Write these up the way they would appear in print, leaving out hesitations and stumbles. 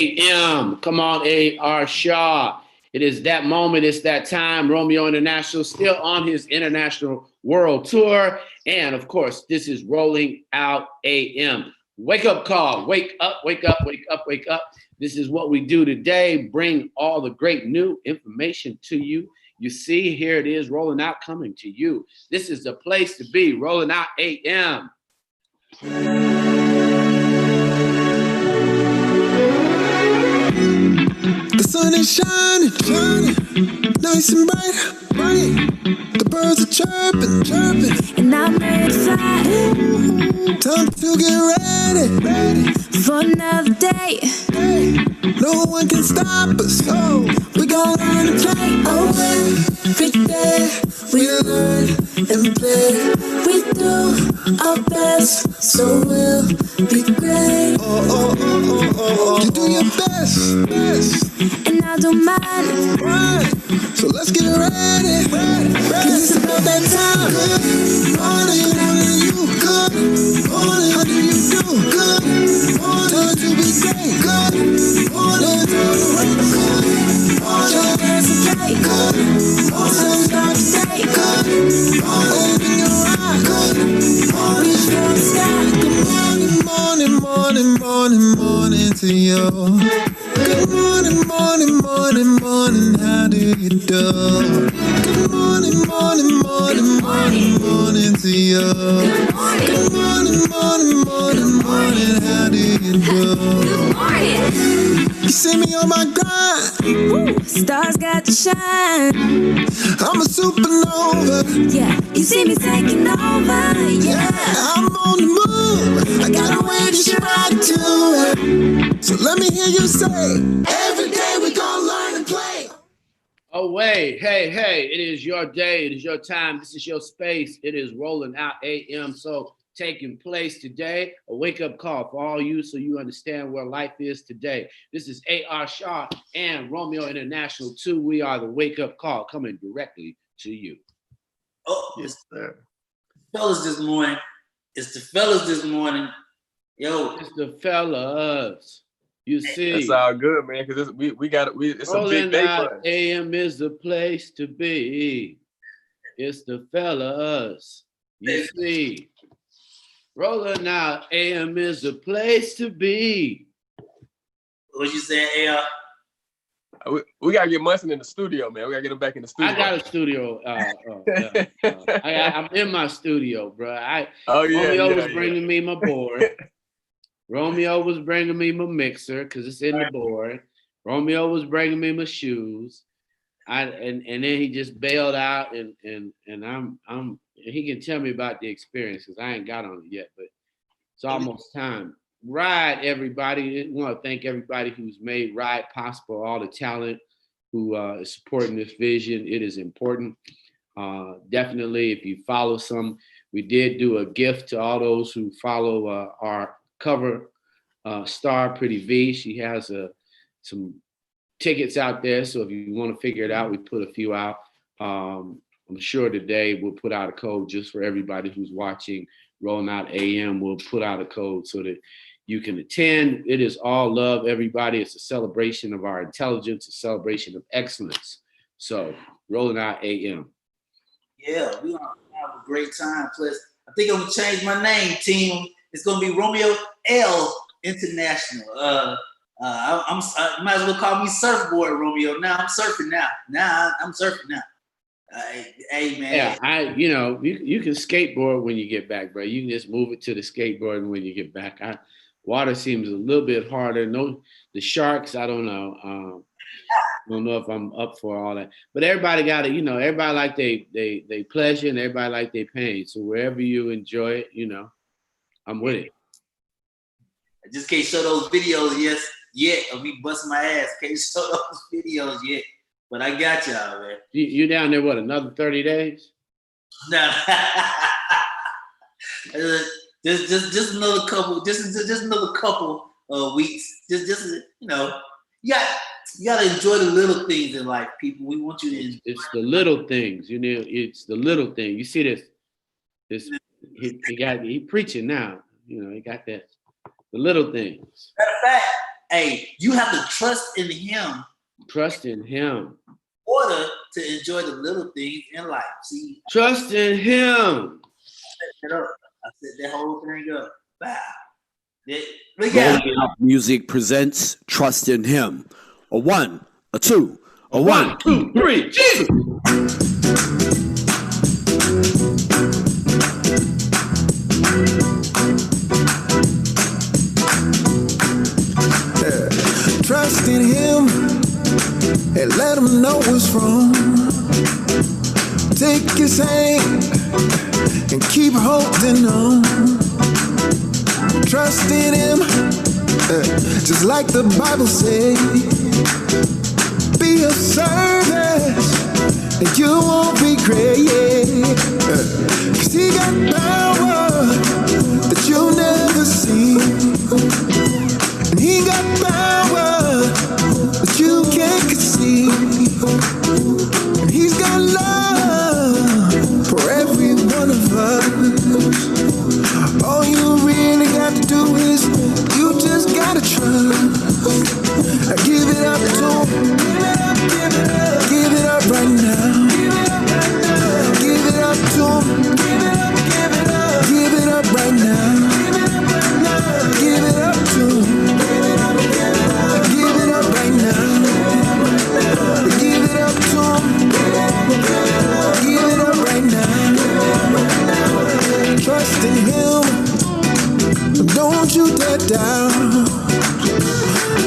AM. Come on, A.R. Shaw. It is that moment. It's that time. Romeo International still on his international world tour. And of course, this is Rolling Out AM. Wake up call. Wake up, wake up, wake up, wake up. This is what we do today. Bring all the great new information to you. You see, here it is, Rolling Out, coming to you. This is the place to be. Rolling Out AM. The sun is shining, nice and bright. The birds are chirping, and I'm ready to fly. Time to get ready for another day. No one can stop us. Oh, we gon' learn to play. Oh, every day we learn and play. We do our best, so we'll be great. You do your best, and I don't mind. Right. So let's get ready. Cause it's about that time. Good morning, you. Good morning, how do you do? Good morning, time to be great. Good morning, time to wake. Good morning, your dance and play. Good morning, start to say. Good morning, open your eyes. Good morning, reach for the sky. Good morning to you. Good morning, how do you do? Good morning to you. Good morning, how do you do? Good morning. You see me on my grind. Ooh, stars got to shine. I'm a supernova. Yeah, you see me taking over. Yeah, I'm on the move. I got a way to strike to it. So let me hear you say, every day we gonna learn and play. Oh, wait. Hey, it is your day. It is your time. This is your space. It is Rolling Out AM. So taking place today, a wake-up call for all you so you understand where life is today. This is A.R. Shaw and Romeo International 2. We are the wake-up call coming directly to you. Oh, yes, sir. Fellas this morning. It's the fellas this morning. Yo. It's the fellas. You see. That's all good, man, because it's a big day for us. AM is the place to be. It's the fellas. You see. Rolling Out AM is the place to be. What you saying, AR? We gotta get Munson in the studio, man. We gotta get him back in the studio. I got a studio. I'm in my studio, bro. Romeo was bringing me my board. Romeo was bringing me my mixer because it's in the board. Romeo was bringing me my shoes. And then he just bailed out, and he can tell me about the experience because I ain't got on it yet, but it's almost time. Ride, everybody. I want to thank everybody who's made Ride possible, all the talent who is supporting this vision. It is important. Definitely, if you follow we did do a gift to all those who follow our cover star, Pretty V. She has some tickets out there, so if you want to figure it out, we put a few out. I'm sure today we'll put out a code just for everybody who's watching Rolling Out AM. We'll put out a code so that you can attend. It is all love, everybody. It's a celebration of our intelligence, a celebration of excellence. So, Rolling Out AM. Yeah, we're going to have a great time. Plus, I think I'm going to change my name, team. It's going to be Romeo L International. You might as well call me Surfboard Romeo. Now I'm surfing now. I'm surfing now. Hey, man. Yeah, you can skateboard when you get back, bro. You can just move it to the skateboard when you get back. Water seems a little bit harder. No, the sharks, I don't know. I don't know if I'm up for all that. But everybody got it, everybody like they pleasure and everybody like their pain. So wherever you enjoy it, I'm with it. I just can't show those videos yet of me busting my ass. Can't show those videos yet. But I got y'all, man. You down there, what, another 30 days? No. just another couple, just another couple of weeks. Just you gotta enjoy the little things in life, people. We want you to enjoy. It's the little things, it's the little thing. You see this he preaching now, he got that. The little things. Matter of fact, Hey, you have to trust in him. Trust in him. In order to enjoy the little things in life. See? Trust in him. I set that whole thing up. Wow. Rolling Out Music presents Trust in Him. A 1, a 2, a 1, 2, 3, Jesus! Trust in him and let him know what's wrong. Take his hand and keep holding on. Trust in him, just like the Bible says. Be of service and you won't regret. 'Cause he got power that you'll never see. And he got power that you can't conceive. And he's got love for every one of us. All you really got to do is you just gotta trust. Give it up to him. Give it up right now. Give it up to him. Give it up right now. Give it up to him. Give it up right now. Give it up to him. Give it up right now. Trust in him. Don't you dare down.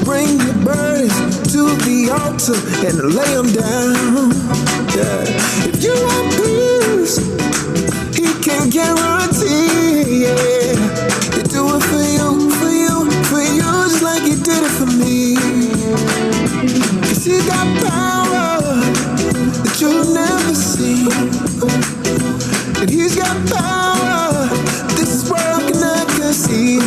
Bring your burdens to the altar and lay them down. Yeah. If you want peace, he can guarantee. Yeah. He do it for you, for you, for you, just like he did it for me. 'Cause he got power that you'll never see. And he's got power this world cannot conceive.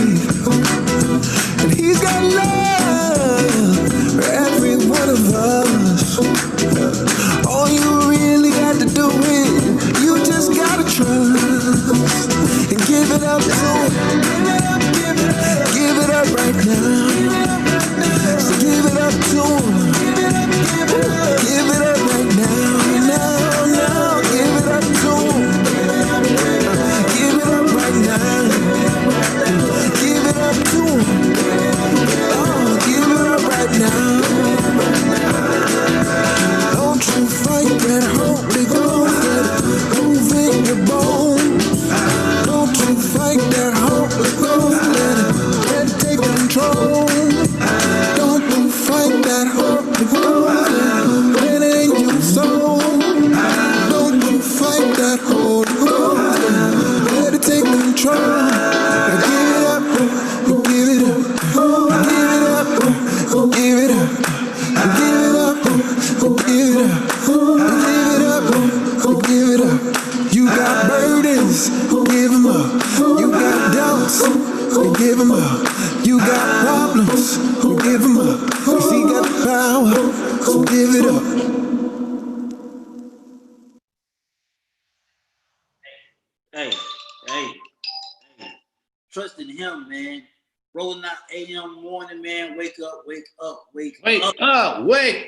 And he's got love for every one of us. All you really got to do is you just gotta trust and give it up to him. Give it up right now. So give it up to him. Give it up right now. Now, give it up to him. Give it up right now. Give it up to him. Oh, give it up right now. Don't you fight that Holy Ghost that move in your bones. Don't you fight that Holy Ghost that take control. Don't you fight that Holy Ghost that in your soul. Don't you fight that Holy Ghost, let it take control. Give it up, give it up, give it up, give it up, give it up, give it up, give it up, give it up. You got burdens, give them up. You got doubts, give them up. You got problems, give them up. 'Cause he got power, so give it up. Hey. Trust in him, man. Rolling out AM morning, man. Wake up. Wake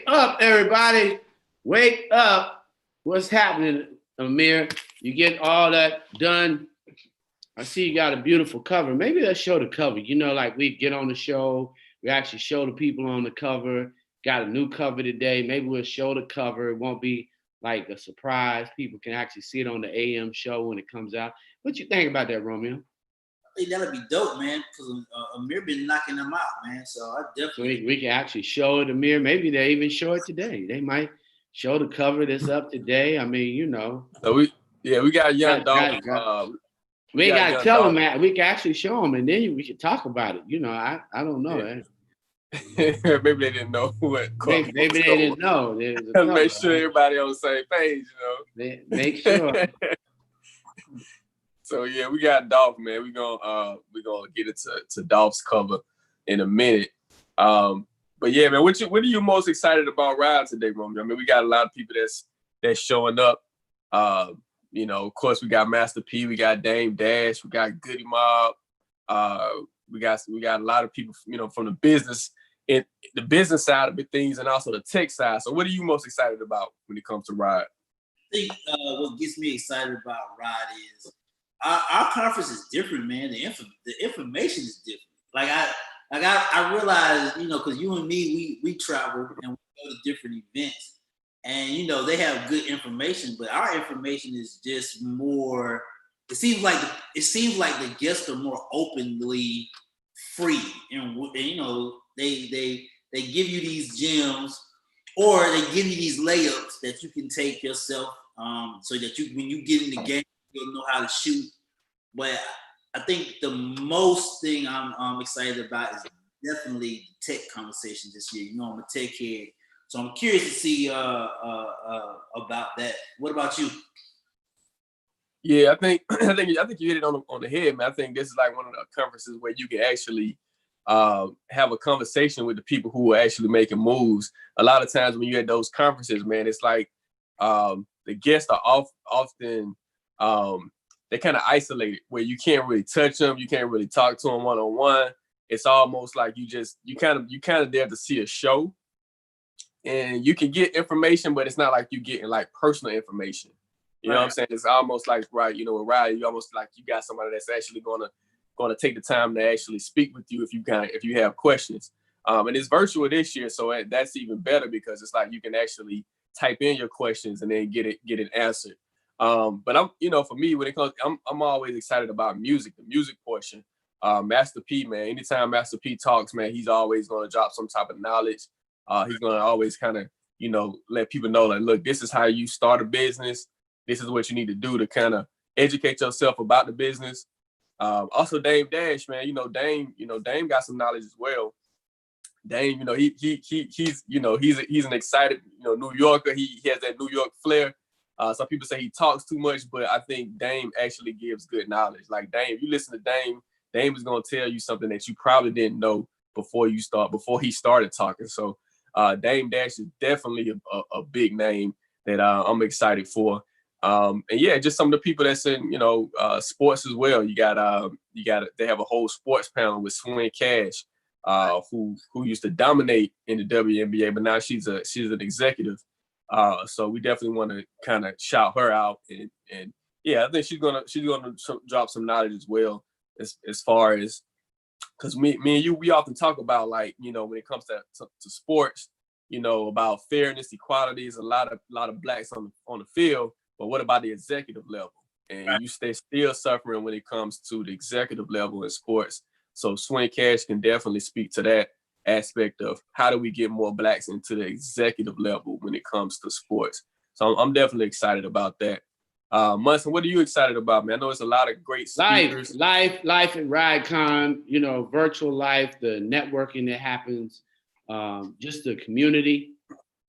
up, everybody. Wake up. What's happening, Amir? You get all that done. I see you got a beautiful cover. Maybe let's show the cover. You know, like we get on the show, we actually show the people on the cover. Got a new cover today. Maybe we'll show the cover. It won't be like a surprise. People can actually see it on the AM show when it comes out. What you think about that, Romeo? I think that'll be dope, man, because Amir been knocking them out, man. So I definitely... We can actually show it, Amir. Maybe they even show it today. They might show the cover that's up today. I mean, you know. So we got Young Dolph. We ain't got to tell them that. We can actually show them, and then we can talk about it. You know, I don't know. Yeah. Maybe they didn't know what. Maybe they didn't know. Make sure everybody on the same page, you know. Make sure. So yeah, we got Dolph, man. We're gonna get it to Dolph's cover in a minute. But yeah, man, what are you most excited about riding today, Romeo? I mean, we got a lot of people that's showing up. You know, of course, we got Master P, we got Dame Dash, we got Goody Mob. We got a lot of people, you know, from the business in the business side of things and also the tech side. So what are you most excited about when it comes to Ride? I think what gets me excited about Ride is our conference is different, man. The information is different. Like I realize, because you and me, we travel and we go to different events, and they have good information, but our information is just more. It seems like the guests are more openly free, and they give you these gems, or they give you these layups that you can take yourself, so that when you get in the game, you'll know how to shoot. But I think the most thing I'm excited about is definitely the tech conversation this year. I'm a tech head, so I'm curious to see about that. What about you? Yeah, I think you hit it on the head, man. I think this is like one of the conferences where you can actually have a conversation with the people who are actually making moves. A lot of times when you're at those conferences, man, it's like the guests are often they're kind of isolated, where you can't really touch them, you can't really talk to them one-on-one. It's almost like you kind of there to see a show, and you can get information, but it's not like you getting like personal information. You know what I'm saying? It's almost like, right, with Ride, you almost like you got somebody that's actually gonna take the time to actually speak with you if you have questions. And it's virtual this year, so that's even better because it's like you can actually type in your questions and then get it answered. But for me, when it comes, I'm always excited about music, the music portion. Master P, man, anytime Master P talks, man, he's always gonna drop some type of knowledge. He's gonna always kind of, let people know, like, look, this is how you start a business. This is what you need to do to kind of educate yourself about the business. Also, Dame Dash, man, Dame got some knowledge as well. Dame, he's an excited, New Yorker. He has that New York flair. Some people say he talks too much, but I think Dame actually gives good knowledge. Like Dame, if you listen to Dame is gonna tell you something that you probably didn't know before he started talking. So Dame Dash is definitely a big name that I'm excited for. And yeah, just some of the people that's in, sports as well. They have a whole sports panel with Swin Cash, who used to dominate in the WNBA, but now she's an executive. So we definitely want to kind of shout her out, and yeah, I think she's gonna drop some knowledge as well, as far as, because me and you, we often talk about, like, when it comes to sports, about fairness, equality. Is a lot of blacks on the field. But what about the executive level? And you stay still suffering when it comes to the executive level in sports. So Swin Cash can definitely speak to that aspect of how do we get more blacks into the executive level when it comes to sports. So I'm definitely excited about that. Munson, what are you excited about, man? I know it's a lot of great speakers. Life at RideCon, virtual life, the networking that happens, just the community.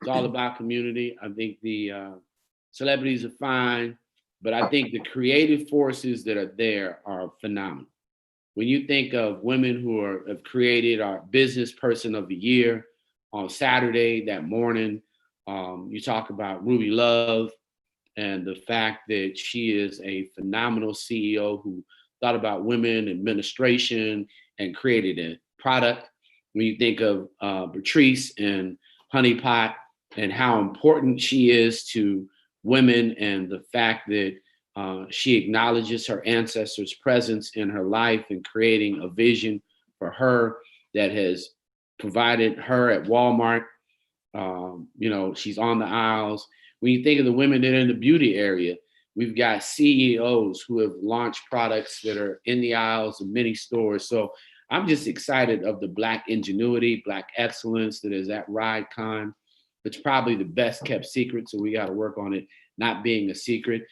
It's all about community. I think the celebrities are fine, but I think the creative forces that are there are phenomenal. When you think of women who have created our business person of the year on Saturday, that morning, you talk about Ruby Love and the fact that she is a phenomenal CEO who thought about women administration and created a product. When you think of Patrice and Honey Pot and how important she is to women, and the fact that she acknowledges her ancestors' presence in her life and creating a vision for her that has provided her at Walmart. She's on the aisles. When you think of the women that are in the beauty area, we've got CEOs who have launched products that are in the aisles of many stores. So I'm just excited of the Black ingenuity, Black excellence that is at RideCon. It's probably the best kept secret, so we got to work on it not being a secret.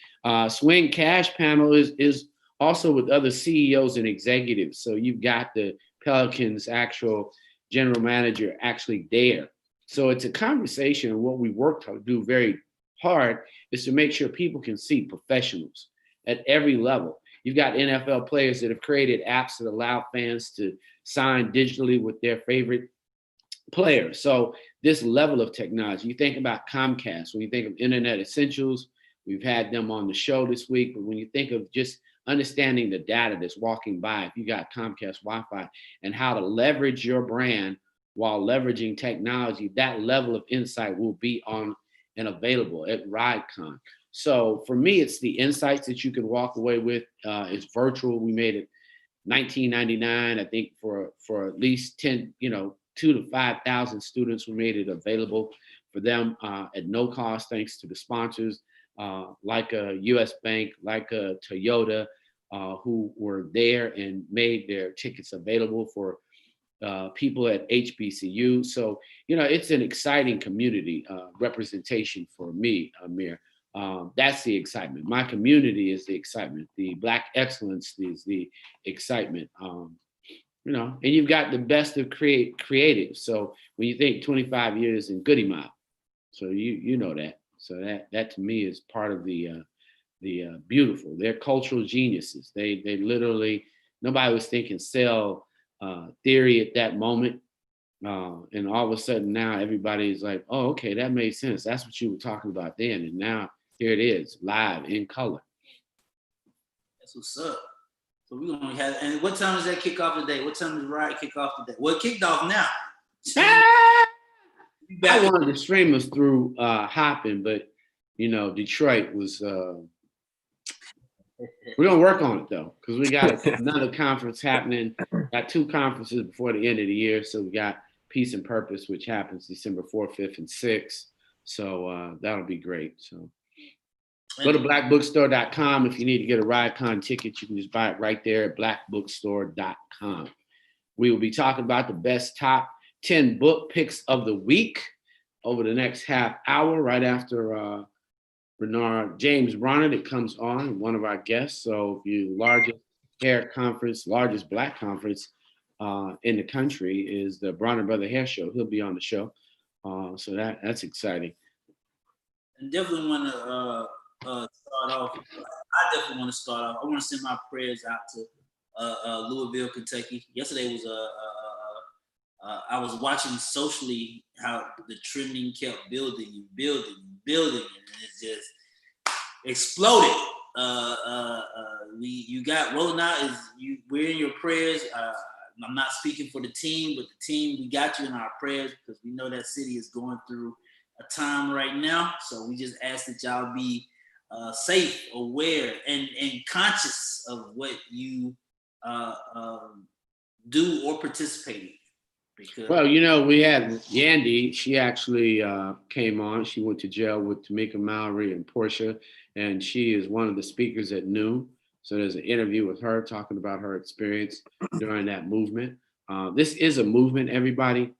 Swing Cash panel is also with other CEOs and executives. So you've got the Pelicans actual general manager actually there. So it's a conversation, and what we work to do very hard is to make sure people can see professionals at every level. You've got NFL players that have created apps that allow fans to sign digitally with their favorite player. So this level of technology, you think about Comcast, when you think of Internet Essentials, we've had them on the show this week, but when you think of just understanding the data that's walking by, if you got Comcast Wi-Fi and how to leverage your brand while leveraging technology, that level of insight will be on and available at RideCon. So for me, it's the insights that you can walk away with. It's virtual. We made it $19.99. I think for at least 10, 2,000 to 5,000 students, we made it available for them at no cost, thanks to the sponsors like a U.S. Bank, like a Toyota, who were there and made their tickets available for people at HBCU. So, it's an exciting community representation for me, Amir. That's the excitement. My community is the excitement. The Black excellence is the excitement. And you've got the best of creative. So when you think 25 years in Goody Mob, so you know that. So that to me is part of the beautiful. They're cultural geniuses. They literally, nobody was thinking cell theory at that moment. And all of a sudden now everybody's like, oh, okay, that made sense. That's what you were talking about then. And now here it is, live in color. That's what's up. So we're gonna have, and what time does that kick off today? What time does Ride kick off today? Well, it kicked off now. I wanted to stream us through hopping, but Detroit was we're gonna work on it though, because we got another conference happening. Got 2 conferences before the end of the year. So we got Peace and Purpose, which happens December 4th, 5th, and 6th. So that'll be great. So go to blackbookstore.com. If you need to get a RideCon ticket, you can just buy it right there at blackbookstore.com. We will be talking about the best top 10 book picks of the week over the next half hour, right after James Bronner that comes on, one of our guests. So the largest hair conference, largest Black conference in the country is the Bronner Brother Hair Show. He'll be on the show. So that's exciting. And definitely want to start off. I definitely want to start off. I want to send my prayers out to Louisville, Kentucky. Yesterday was I was watching socially how the trending kept building and building and building, and it just exploded. You got rolling out. We're in your prayers. I'm not speaking for the team, but the team, we got you in our prayers because we know that city is going through a time right now. So we just ask that y'all be safe, aware, and conscious of what you do or participate in. Because, well, we had Yandy. She actually came on. She went to jail with Tamika Mallory and Portia, and she is one of the speakers at noon. So there's an interview with her talking about her experience during that movement. This is a movement, everybody.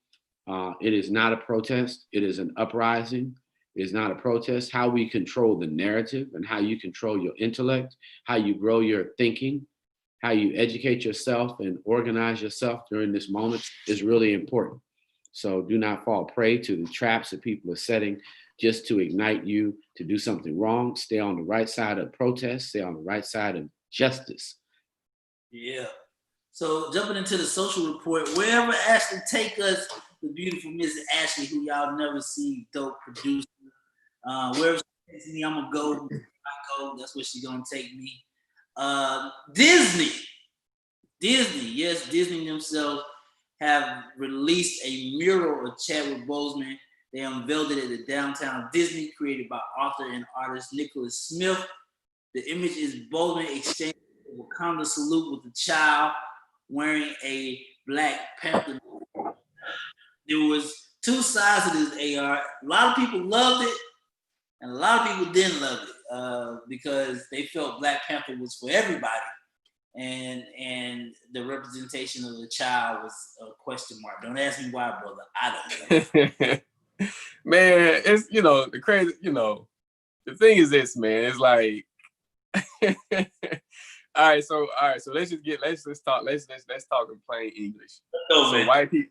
It is not a protest. It is an uprising. It is not a protest. How we control the narrative and how you control your intellect, how you grow your thinking, how you educate yourself and organize yourself during this moment is really important. So do not fall prey to the traps that people are setting just to ignite you to do something wrong. Stay on the right side of protest. Stay on the right side of justice. Yeah. So jumping into the social report, wherever Ashley take us, the beautiful Mrs. Ashley, who y'all never see, dope producer. Wherever she takes me, I'm gonna go. I go. That's where she's gonna take me. Disney, yes, Disney themselves have released a mural of Chadwick Boseman. They unveiled it at the Downtown Disney, created by author and artist Nicholas Smith. The image is Boseman exchanging a Wakanda salute with a child wearing a Black Panther. There was 2 sides of this AR. A lot of people loved it, and a lot of people didn't love it. Because they felt Black Panther was for everybody, and the representation of the child was a question mark. Don't ask me why, brother. I don't know. Man, it's the crazy. The thing is this, man. It's like, all right. So let's talk in plain English.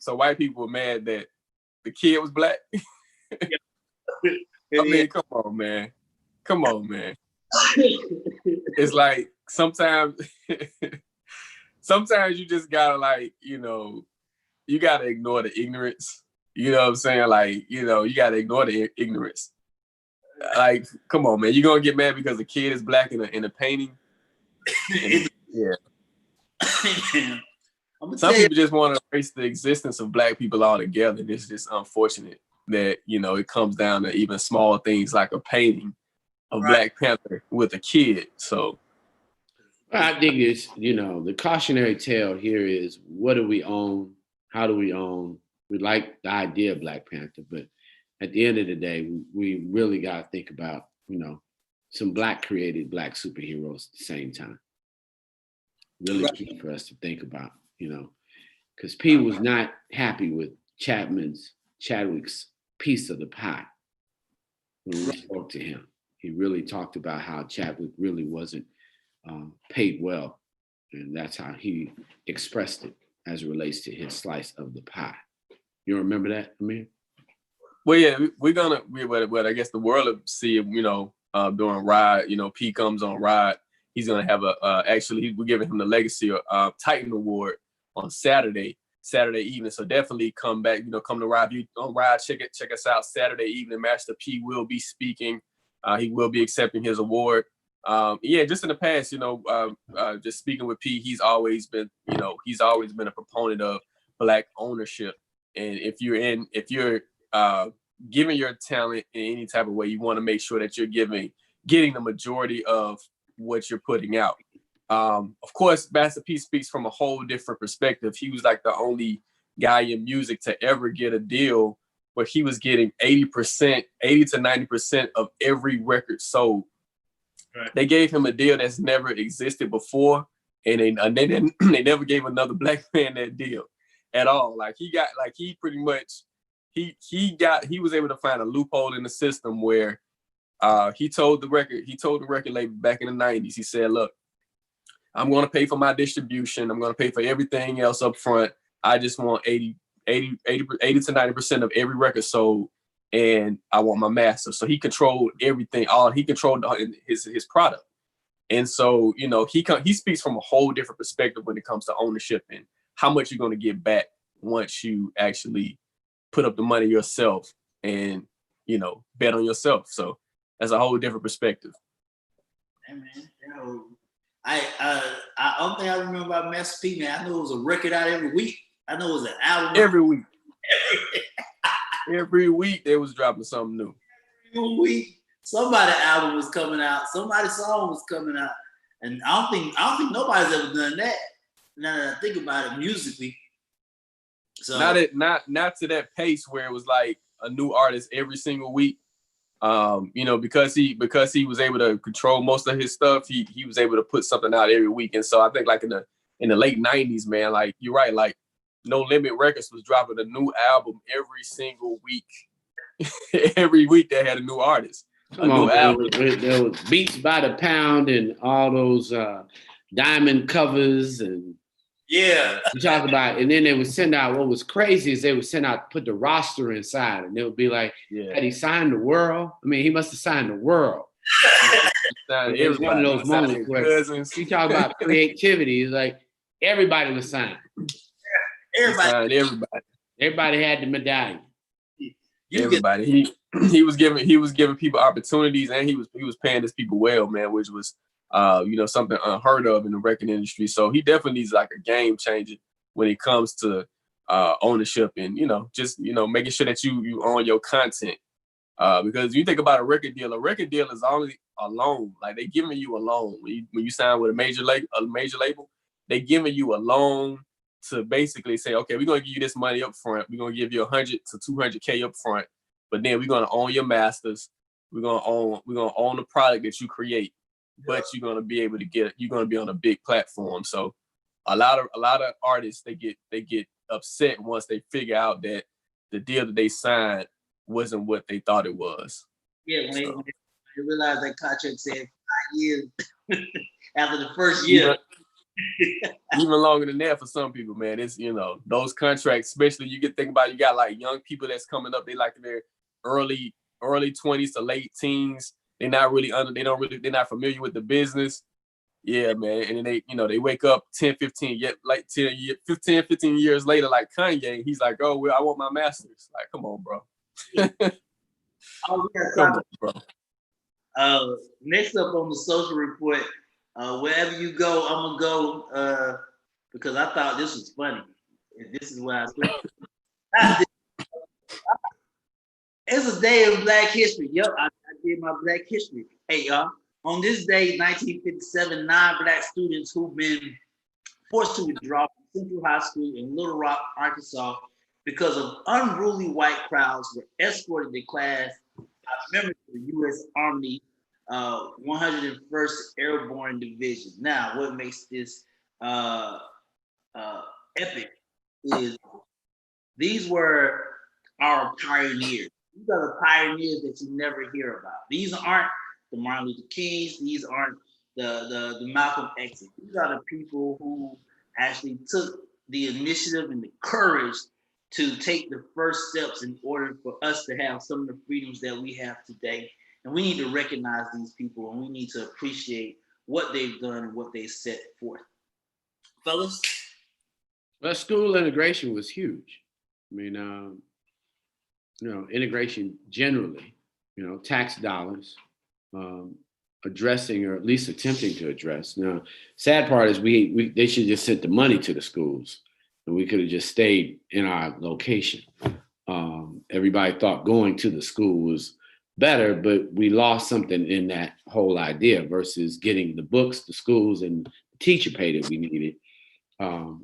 White people were mad that the kid was Black. I mean, come on, man. It's like sometimes you just gotta you gotta ignore the ignorance. You know what I'm saying? Like, you gotta ignore the ignorance. Like, come on, man. You're gonna get mad because the kid is Black in a painting? Yeah. I'm Some people just want to erase the existence of Black people altogether. It's just unfortunate that, you know, it comes down to even small things like a painting of Black Panther with a kid. So I think it's, you know, the cautionary tale here is, what do we own? How do we own? We like the idea of Black Panther, but at the end of the day, we really got to think about, you know, some Black created Black superheroes at the same time. Really key for us to think about, you know, because P was not happy with Chadwick's piece of the pie when we spoke to him. He really talked about how Chadwick really wasn't paid well, and that's how he expressed it as it relates to his slice of the pie. You remember that, Amir? Well, yeah, I guess the world will see him, you know, during Ride. You know, P comes on Ride. He's gonna have actually, we're giving him the Legacy Titan Award on Saturday evening. So definitely come back, you know, come to Ride. If you on Ride, check us out Saturday evening. Master P will be speaking. He will be accepting his award. Just in the past, you know, just speaking with P, he's always been a proponent of Black ownership. And if you're giving your talent in any type of way, you want to make sure that you're getting the majority of what you're putting out. Of course, Master P speaks from a whole different perspective. He was like the only guy in music to ever get a deal where he was getting 80 to 90% of every record sold. Right. They gave him a deal that's never existed before, and they never gave another Black man that deal at all. Like he was able to find a loophole in the system where he told the record label back in the 90s, he said, look, I'm going to pay for my distribution. I'm going to pay for everything else up front. I just want 80 to 90% of every record sold, and I want my master. So he controlled everything. He controlled his product. And so, you know, he speaks from a whole different perspective when it comes to ownership and how much you're going to get back once you actually put up the money yourself and, you know, bet on yourself. So that's a whole different perspective. Hey, man, I don't think I remember about Master P, man. I know it was a record out every week. I know it was an album every week. Every week they was dropping something new. Every week, somebody's album was coming out, somebody's song was coming out, and I don't think nobody's ever done that. Now that I think about it musically, so not to that pace where it was like a new artist every single week. You know, because he was able to control most of his stuff, he was able to put something out every week. And so I think like in the late 90s, man, like you're right, like No Limit Records was dropping a new album every single week. Every week they had a new artist. There was Beats by the Pound and all those diamond covers and yeah. You talk about, and then they would send out, what was crazy is they would send out, put the roster inside, and they would be like, had he signed the world? I mean, he must have signed the world. It was one of those moments where you talk about creativity, it's like everybody was signed. Everybody had the medallion. Everybody. He was giving people opportunities, and he was paying his people well, man, which was you know, something unheard of in the record industry. So he definitely is like a game changer when it comes to ownership and, you know, just, you know, making sure that you own your content. Because you think about a record deal is only a loan. Like they giving you a loan when you sign with a major label, they giving you a loan to basically say, okay, we're gonna give you this money up front. We're gonna give you 100 to 200K up front, but then we're gonna own your masters. We're gonna own the product that you create. But you're gonna be on a big platform. So a lot of artists they get upset once they figure out that the deal that they signed wasn't what they thought it was. Yeah, when they realized that contract said 5 years after the first year. Even longer than that for some people, man. It's, you know, those contracts, especially you get think about, you got like young people that's coming up, they like in their early 20s to late teens. They're not familiar with the business. Yeah, man. And then they wake up 15 years later, like Kanye, he's like, oh, well, I want my masters. Like, come on, bro. Come on, bro. Next up on the social report, wherever you go, I'm gonna go. because I thought this was funny. This is what I said. It's a day of Black History. Yep, I did my Black History. Hey, y'all. On this day, 1957, 9 Black students who've been forced to withdraw from Central High School in Little Rock, Arkansas, because of unruly white crowds were escorted to class by members of the U.S. Army 101st Airborne Division. Now, what makes this epic is these were our pioneers. These are the pioneers that you never hear about. These aren't the Martin Luther Kings. These aren't the Malcolm X's. These are the people who actually took the initiative and the courage to take the first steps in order for us to have some of the freedoms that we have today. And we need to recognize these people, and we need to appreciate what they've done and what they set forth. Fellas? Well, school integration was huge. I mean, integration generally, tax dollars, addressing or at least attempting to address. Now, sad part is they should just send the money to the schools, and we could have just stayed in our location. Everybody thought going to the school was better, but we lost something in that whole idea versus getting the books, the schools, and the teacher pay that we needed.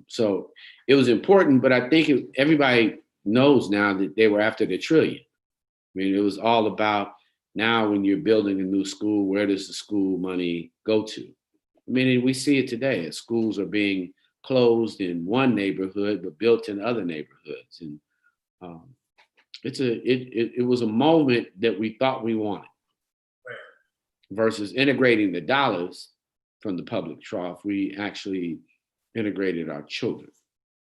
So it was important, but I think everybody knows now that they were after the trillion. I mean, it was all about now when you're building a new school, where does the school money go to? I mean, we see it today as schools are being closed in one neighborhood, but built in other neighborhoods. And it was a moment that we thought we wanted, right, versus integrating the dollars from the public trough. We actually integrated our children.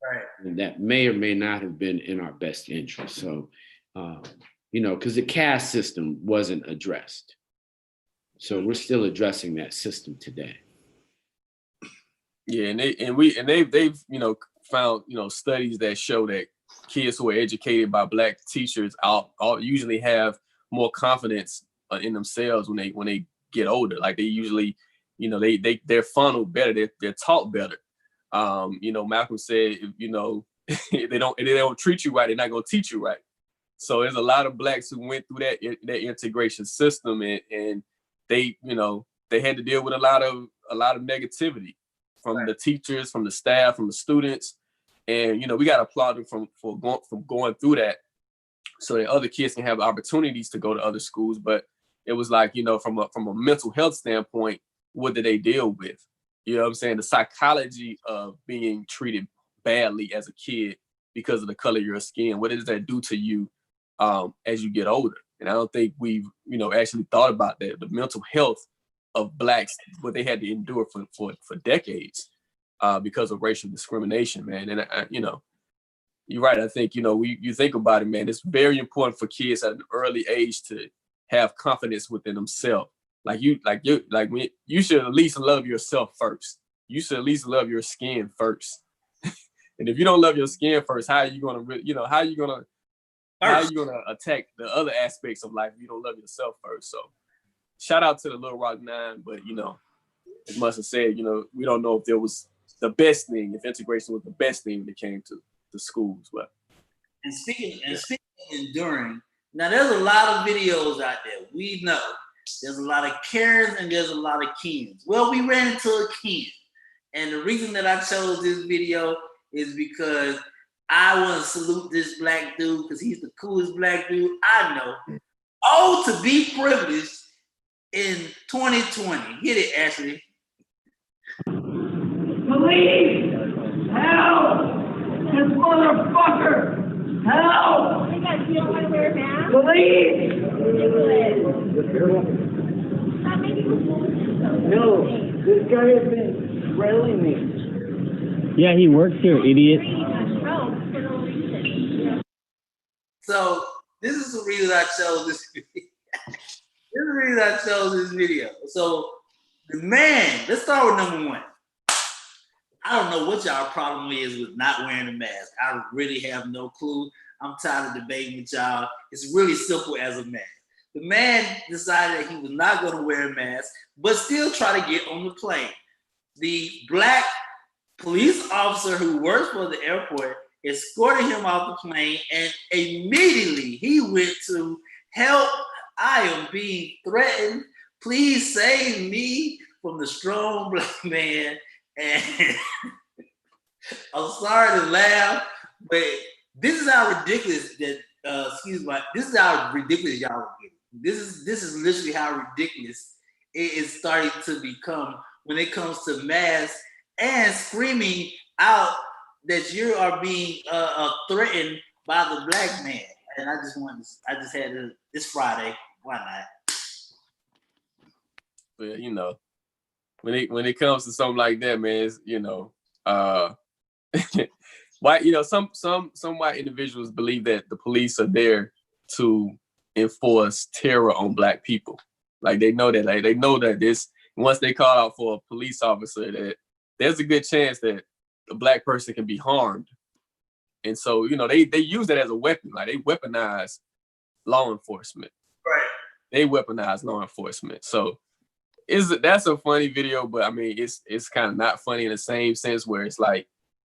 Right. And that may or may not have been in our best interest. So, because the caste system wasn't addressed. So we're still addressing that system today. Yeah, they've found studies that show that kids who are educated by Black teachers all usually have more confidence in themselves when they get older. Like they usually, they're funneled better, they're taught better. Malcolm said, if they don't treat you right, they're not gonna teach you right. So there's a lot of Blacks who went through that integration system, and they had to deal with a lot of negativity from right, the teachers, from the staff, from the students, and we got to applaud them for going through that, so that other kids can have opportunities to go to other schools. But it was like, from a mental health standpoint, what did they deal with? You know what I'm saying? The psychology of being treated badly as a kid because of the color of your skin. What does that do to you as you get older? And I don't think we've, actually thought about that. The mental health of Blacks, what they had to endure for decades because of racial discrimination, man. And you're right. I think, you think about it, man, it's very important for kids at an early age to have confidence within themselves. You should at least love yourself first. You should at least love your skin first. And if you don't love your skin first, how are you gonna attack the other aspects of life if you don't love yourself first? So shout out to the Little Rock 9, but as much as said, we don't know if there was the best thing, if integration was the best thing when it came to the schools. But speaking of enduring, now there's a lot of videos out there. We know there's a lot of Karens and there's a lot of Kens. Well, we ran into a Ken. And the reason that I chose this video is because I want to salute this Black dude because he's the coolest Black dude I know. Oh, to be privileged in 2020. Hit it, Ashley. Police! Help! This motherfucker! Help! You don't want to wear a mask? Police! No, this guy has been railing me. Yeah, he works here, idiot. So this is the reason I chose this video. So the man, let's start with number one. I don't know what y'all problem is with not wearing a mask. I really have no clue. I'm tired of debating with y'all. It's really simple as a mask. The man decided that he was not going to wear a mask, but still try to get on the plane. The Black police officer who works for the airport escorted him off the plane, and immediately he went to help. I am being threatened. Please save me from the strong black man. And I'm sorry to laugh, but this is how ridiculous that. This is how ridiculous y'all are getting. This is literally how ridiculous it is starting to become when it comes to masks and screaming out that you are being threatened by the black man. And I just had to, this Friday, why not? But you know, when it comes to something like that, man, it's, you know, white, you know, some white individuals believe that the police are there to enforce terror on black people. Like they know that this, once they call out for a police officer, that there's a good chance that a black person can be harmed. And so, you know, they use that as a weapon. Like they weaponize law enforcement. Right. They weaponize law enforcement. So that's a funny video, but I mean, it's kind of not funny in the same sense where it's like,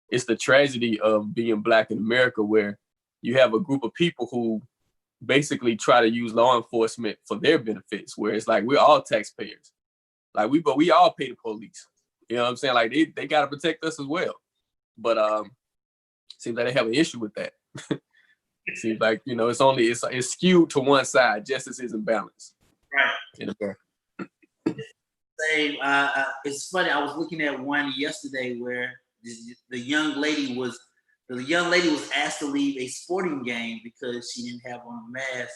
it's the tragedy of being black in America, where you have a group of people who basically try to use law enforcement for their benefits, where it's like, we're all taxpayers. Like we all pay the police. You know what I'm saying? Like they got to protect us as well. But seems like they have an issue with that. It seems like, you know, it's skewed to one side. Justice isn't balanced. Right. In America. Same. It's funny. I was looking at one yesterday where the young lady was asked to leave a sporting game because she didn't have on a mask,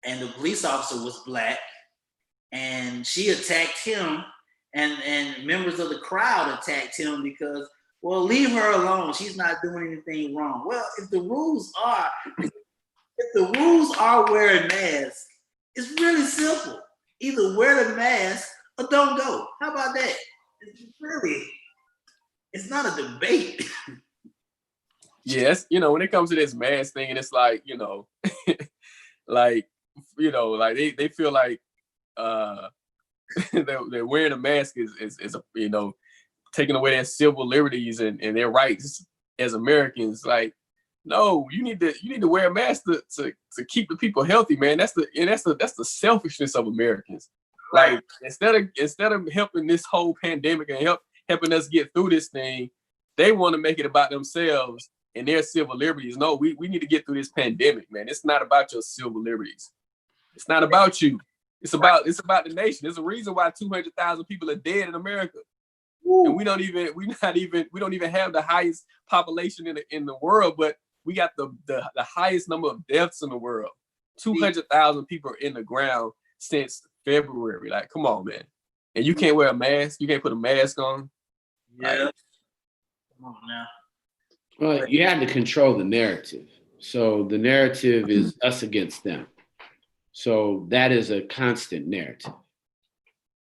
and the police officer was black, and she attacked him, and members of the crowd attacked him because, well, leave her alone. She's not doing anything wrong. Well, if the rules are wearing masks, it's really simple. Either wear the mask or don't go. How about that? It's not a debate. Yes, you know, when it comes to this mask thing, and it's like, you know, like, you know, like they feel like they're wearing a mask is a, you know, taking away their civil liberties and their rights as Americans. Like, no, you need to wear a mask to keep the people healthy, man. That's the selfishness of Americans. Like, instead of helping this whole pandemic and helping us get through this thing, they want to make it about themselves and their civil liberties. No, we need to get through this pandemic, man. It's not about your civil liberties. It's not about you. It's about the nation. There's a reason why 200,000 people are dead in America. Woo. And we don't even have the highest population in the world, but we got the highest number of deaths in the world. 200,000 people are in the ground since February. Like, come on, man. And you can't wear a mask. You can't put a mask on. Yeah. Like, come on now. Well, you had to control the narrative. So the narrative is us against them. So that is a constant narrative.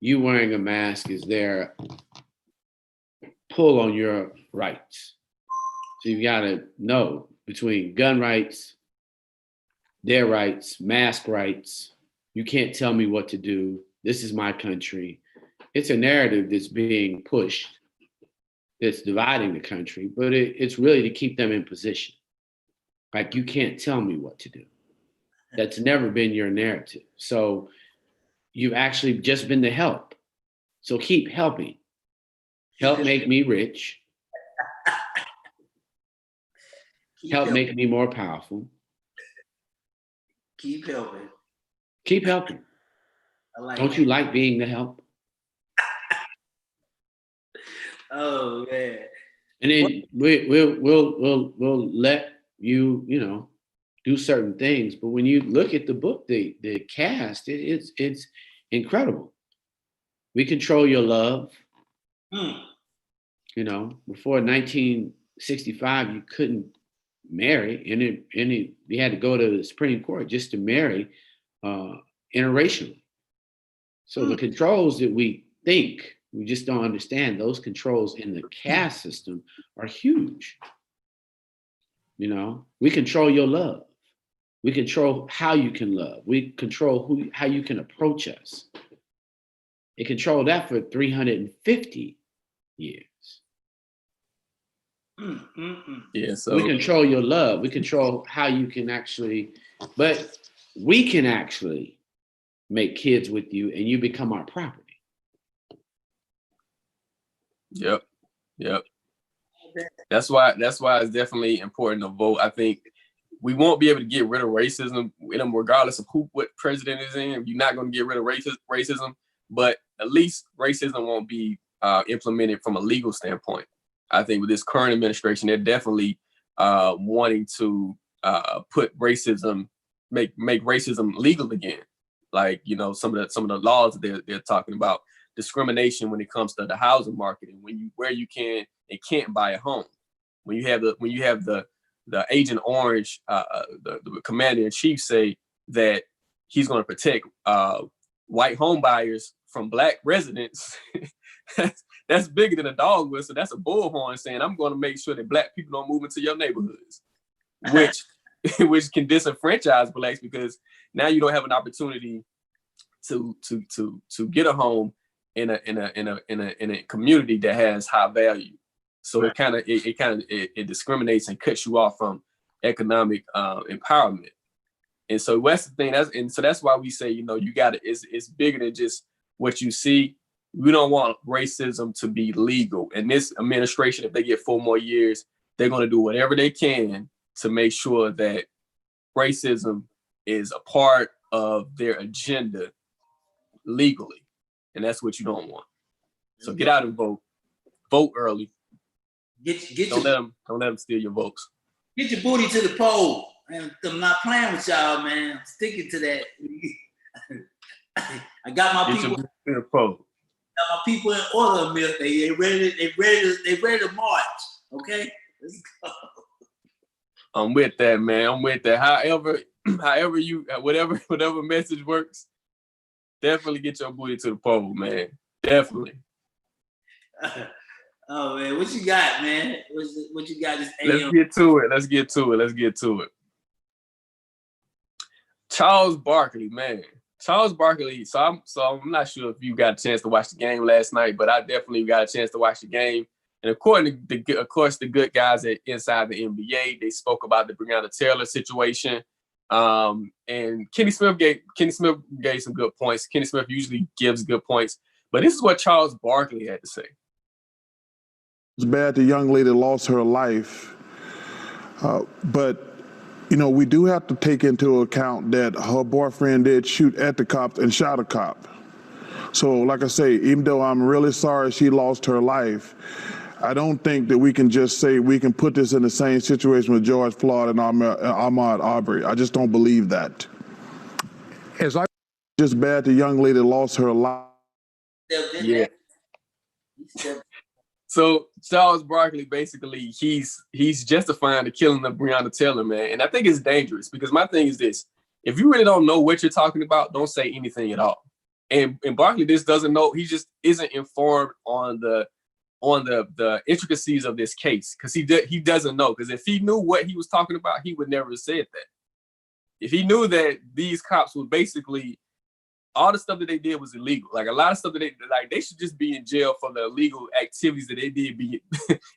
You wearing a mask is their pull on your rights. So you got to know between gun rights, their rights, mask rights. You can't tell me what to do. This is my country. It's a narrative that's being pushed, that's dividing the country, but it's really to keep them in position. Like, you can't tell me what to do. That's never been your narrative. So you've actually just been the help. So keep helping. Help make me rich. Help make me more powerful. Keep helping. Keep helping. Don't you like being the help? Oh man. And then we'll let you, you know, do certain things. But when you look at the book, the cast, it's incredible. We control your love. You know, before 1965, you couldn't marry, and you had to go to the Supreme Court just to marry interracially. So the controls that we think, we just don't understand, those controls in the caste system are huge. You know, we control your love. We control how you can love. We control how you can approach us. It controlled that for 350 years. Yeah, so we control your love. We control how you can actually, but we can actually make kids with you, and you become our property. Yep. That's why it's definitely important to vote. I think we won't be able to get rid of racism in them regardless of what president is in. You're not going to get rid of racism, but at least racism won't be implemented from a legal standpoint. I think with this current administration, they're definitely wanting to put racism, make racism legal again. Like, you know, some of the laws that they're talking about, discrimination when it comes to the housing market, and where you can and can't buy a home. When you have the Agent Orange, the commander in chief, say that he's going to protect white home buyers from black residents, that's bigger than a dog whistle. That's a bullhorn saying, I'm going to make sure that black people don't move into your neighborhoods, which can disenfranchise blacks, because now you don't have an opportunity to get a home in a community that has high value. So it discriminates and cuts you off from economic empowerment. And so that's the thing. That's why we say, you know, you got to. It's bigger than just what you see. We don't want racism to be legal. And this administration, if they get 4 more years, they're going to do whatever they can to make sure that racism is a part of their agenda legally. And that's what you don't want. So get out and vote. Vote early. Don't let them steal your votes. Get your booty to the poll. Man, I'm not playing with y'all, man. I'm sticking to that. I got my people. To the poll. Got my people in order, Milk. They ready to march. Okay, let's go. I'm with that, man. I'm with that. However you, whatever message works, definitely get your booty to the poll, man. Definitely. Oh man, what you got, man? What you got this AM? Let's get to it. Charles Barkley, man. Charles Barkley. So I'm not sure if you got a chance to watch the game last night, but I definitely got a chance to watch the game. And according to the good guys at Inside the NBA, they spoke about the Breonna Taylor situation. And Kenny Smith gave some good points. Kenny Smith usually gives good points, but this is what Charles Barkley had to say. It's bad the young lady lost her life, but you know, we do have to take into account that her boyfriend did shoot at the cops and shot a cop. So like I say, even though I'm really sorry she lost her life, I don't think that we can just say we can put this in the same situation with George Floyd and Ahmaud Arbery. I just don't believe that. Just bad the young lady lost her life. Yeah. So Charles Barkley, basically, he's justifying the killing of Breonna Taylor, man. And I think it's dangerous, because my thing is this: if you really don't know what you're talking about, don't say anything at all. And Barkley just doesn't know. He just isn't informed on the intricacies of this case, because he doesn't know. Because if he knew what he was talking about, he would never have said that. If he knew that these cops would basically, all the stuff that they did was illegal. Like a lot of stuff that they should just be in jail for the illegal activities that they did be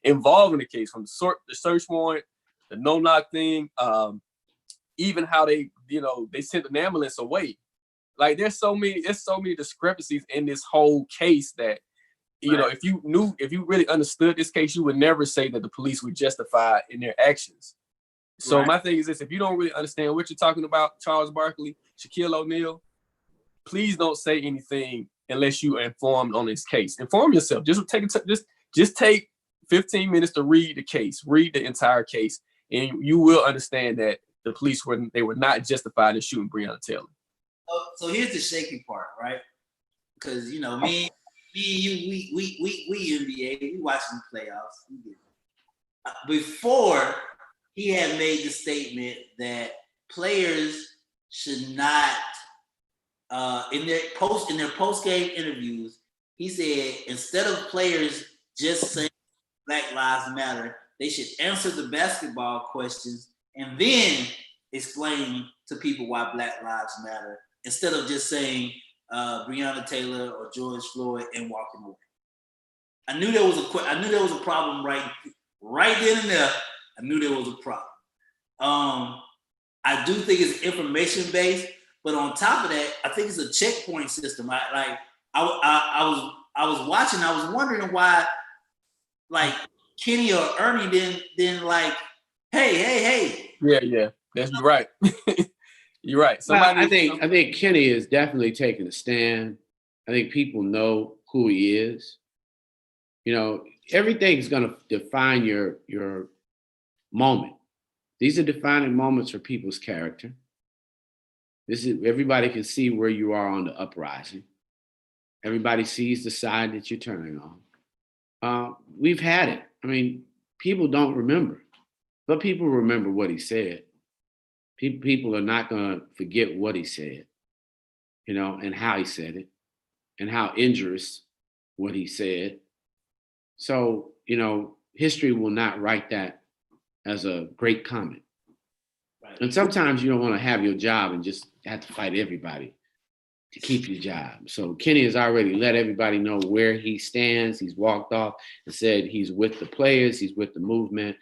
involved in the case, from the search warrant, the no-knock thing, even how they sent an ambulance away. Like there's so many discrepancies in this whole case that, you know, if you really understood this case, you would never say that the police were justified in their actions. So my thing is this: if you don't really understand what you're talking about, Charles Barkley, Shaquille O'Neal, please don't say anything unless you are informed on this case. Inform yourself. Just take 15 minutes to read the case, read the entire case, and you will understand that the police were not justified in shooting Breonna Taylor. So here's the shaky part, right? Because you know me and you, we NBA, we watching the playoffs. Before he had made the statement that players should not. In their post game interviews, he said instead of players just saying Black Lives Matter, they should answer the basketball questions and then explain to people why Black Lives Matter, instead of just saying Breonna Taylor or George Floyd and walking away. I knew there was a problem right right then and there, I knew there was a problem. I do think it's information based, but on top of that, I think it's a checkpoint system. I was watching. I was wondering why, like Kenny or Ernie didn't like, hey. Yeah, that's right. You're right. I think Kenny is definitely taking a stand. I think people know who he is. You know, everything's going to define your moment. These are defining moments for people's character. Everybody can see where you are on the uprising. Everybody sees the side that you're turning on. We've had it. I mean, people don't remember, but people remember what he said. People are not going to forget what he said, you know, and how he said it, and how injurious what he said. So, you know, history will not write that as a great comment. Right. And sometimes you don't want to have your job and just have to fight everybody to keep your job. So Kenny has already let everybody know where he stands. He's walked off and said he's with the players, he's with the movement.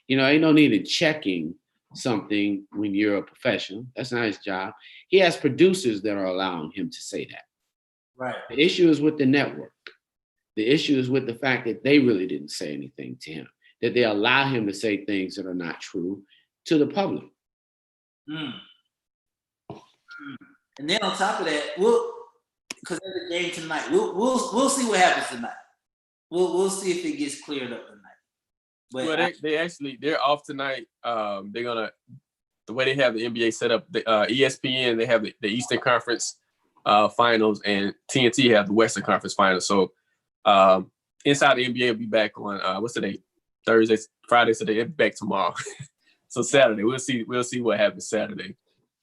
You know, ain't no need of checking something when you're a professional. That's not his job. He has producers that are allowing him to say that. Right. The issue is with the network. The issue is with the fact that they really didn't say anything to him, that they allow him to say things that are not true to the public. And then on top of that, because there's a game tonight, we'll see what happens tonight. We'll see if it gets cleared up tonight. But they're off tonight. They're gonna, the way they have the NBA set up, the ESPN, they have the Eastern Conference finals, and TNT have the Western Conference finals. So inside the NBA will be back on what's today? Thursday, Friday, so they'll be back tomorrow. So Saturday, we'll see what happens Saturday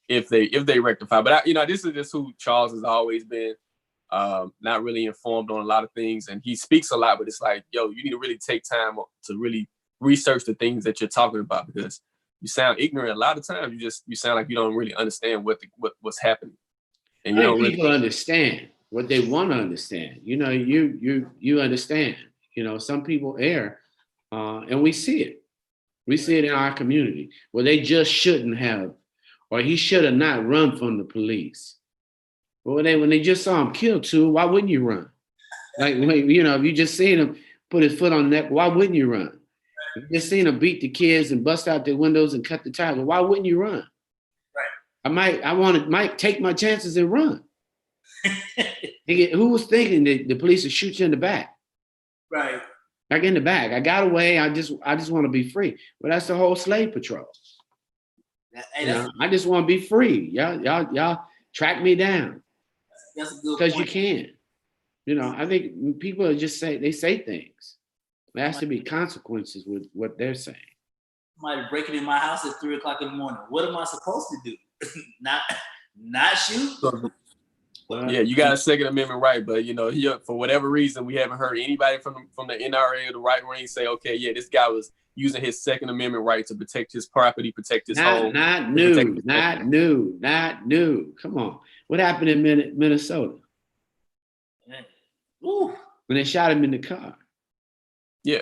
if they rectify. But this is just who Charles has always been. Not really informed on a lot of things, and he speaks a lot, but it's like, yo, you need to really take time to really research the things that you're talking about, because you sound ignorant a lot of times. You sound like you don't really understand what's happening. And people understand what they want to understand. You know, you understand. You know, some people err, and we see it. We see it in our community where they just shouldn't have, or he should have not run from the police. But when they just saw him kill two, why wouldn't you run? Like, you know, if you just seen him put his foot on the neck, why wouldn't you run? If you just seen him beat the kids and bust out their windows and cut the tires, why wouldn't you run? Right. I might take my chances and run. Who was thinking that the police would shoot you in the back? Right. Like in the back. I got away. I just want to be free. But that's the whole slave patrol. Hey, I just want to be free. Y'all track me down. That's a good point. Because you can. You know, I think people are just say things. There has to be consequences with what they're saying. Somebody breaking in my house at 3:00 in the morning. What am I supposed to do? not shoot? Yeah, you got a Second Amendment right, but for whatever reason, we haven't heard anybody from the NRA or the right wing say, okay, yeah, this guy was using his Second Amendment right to protect his property, protect his home. Not new. Come on. What happened in Minnesota? Ooh. When they shot him in the car. Yeah.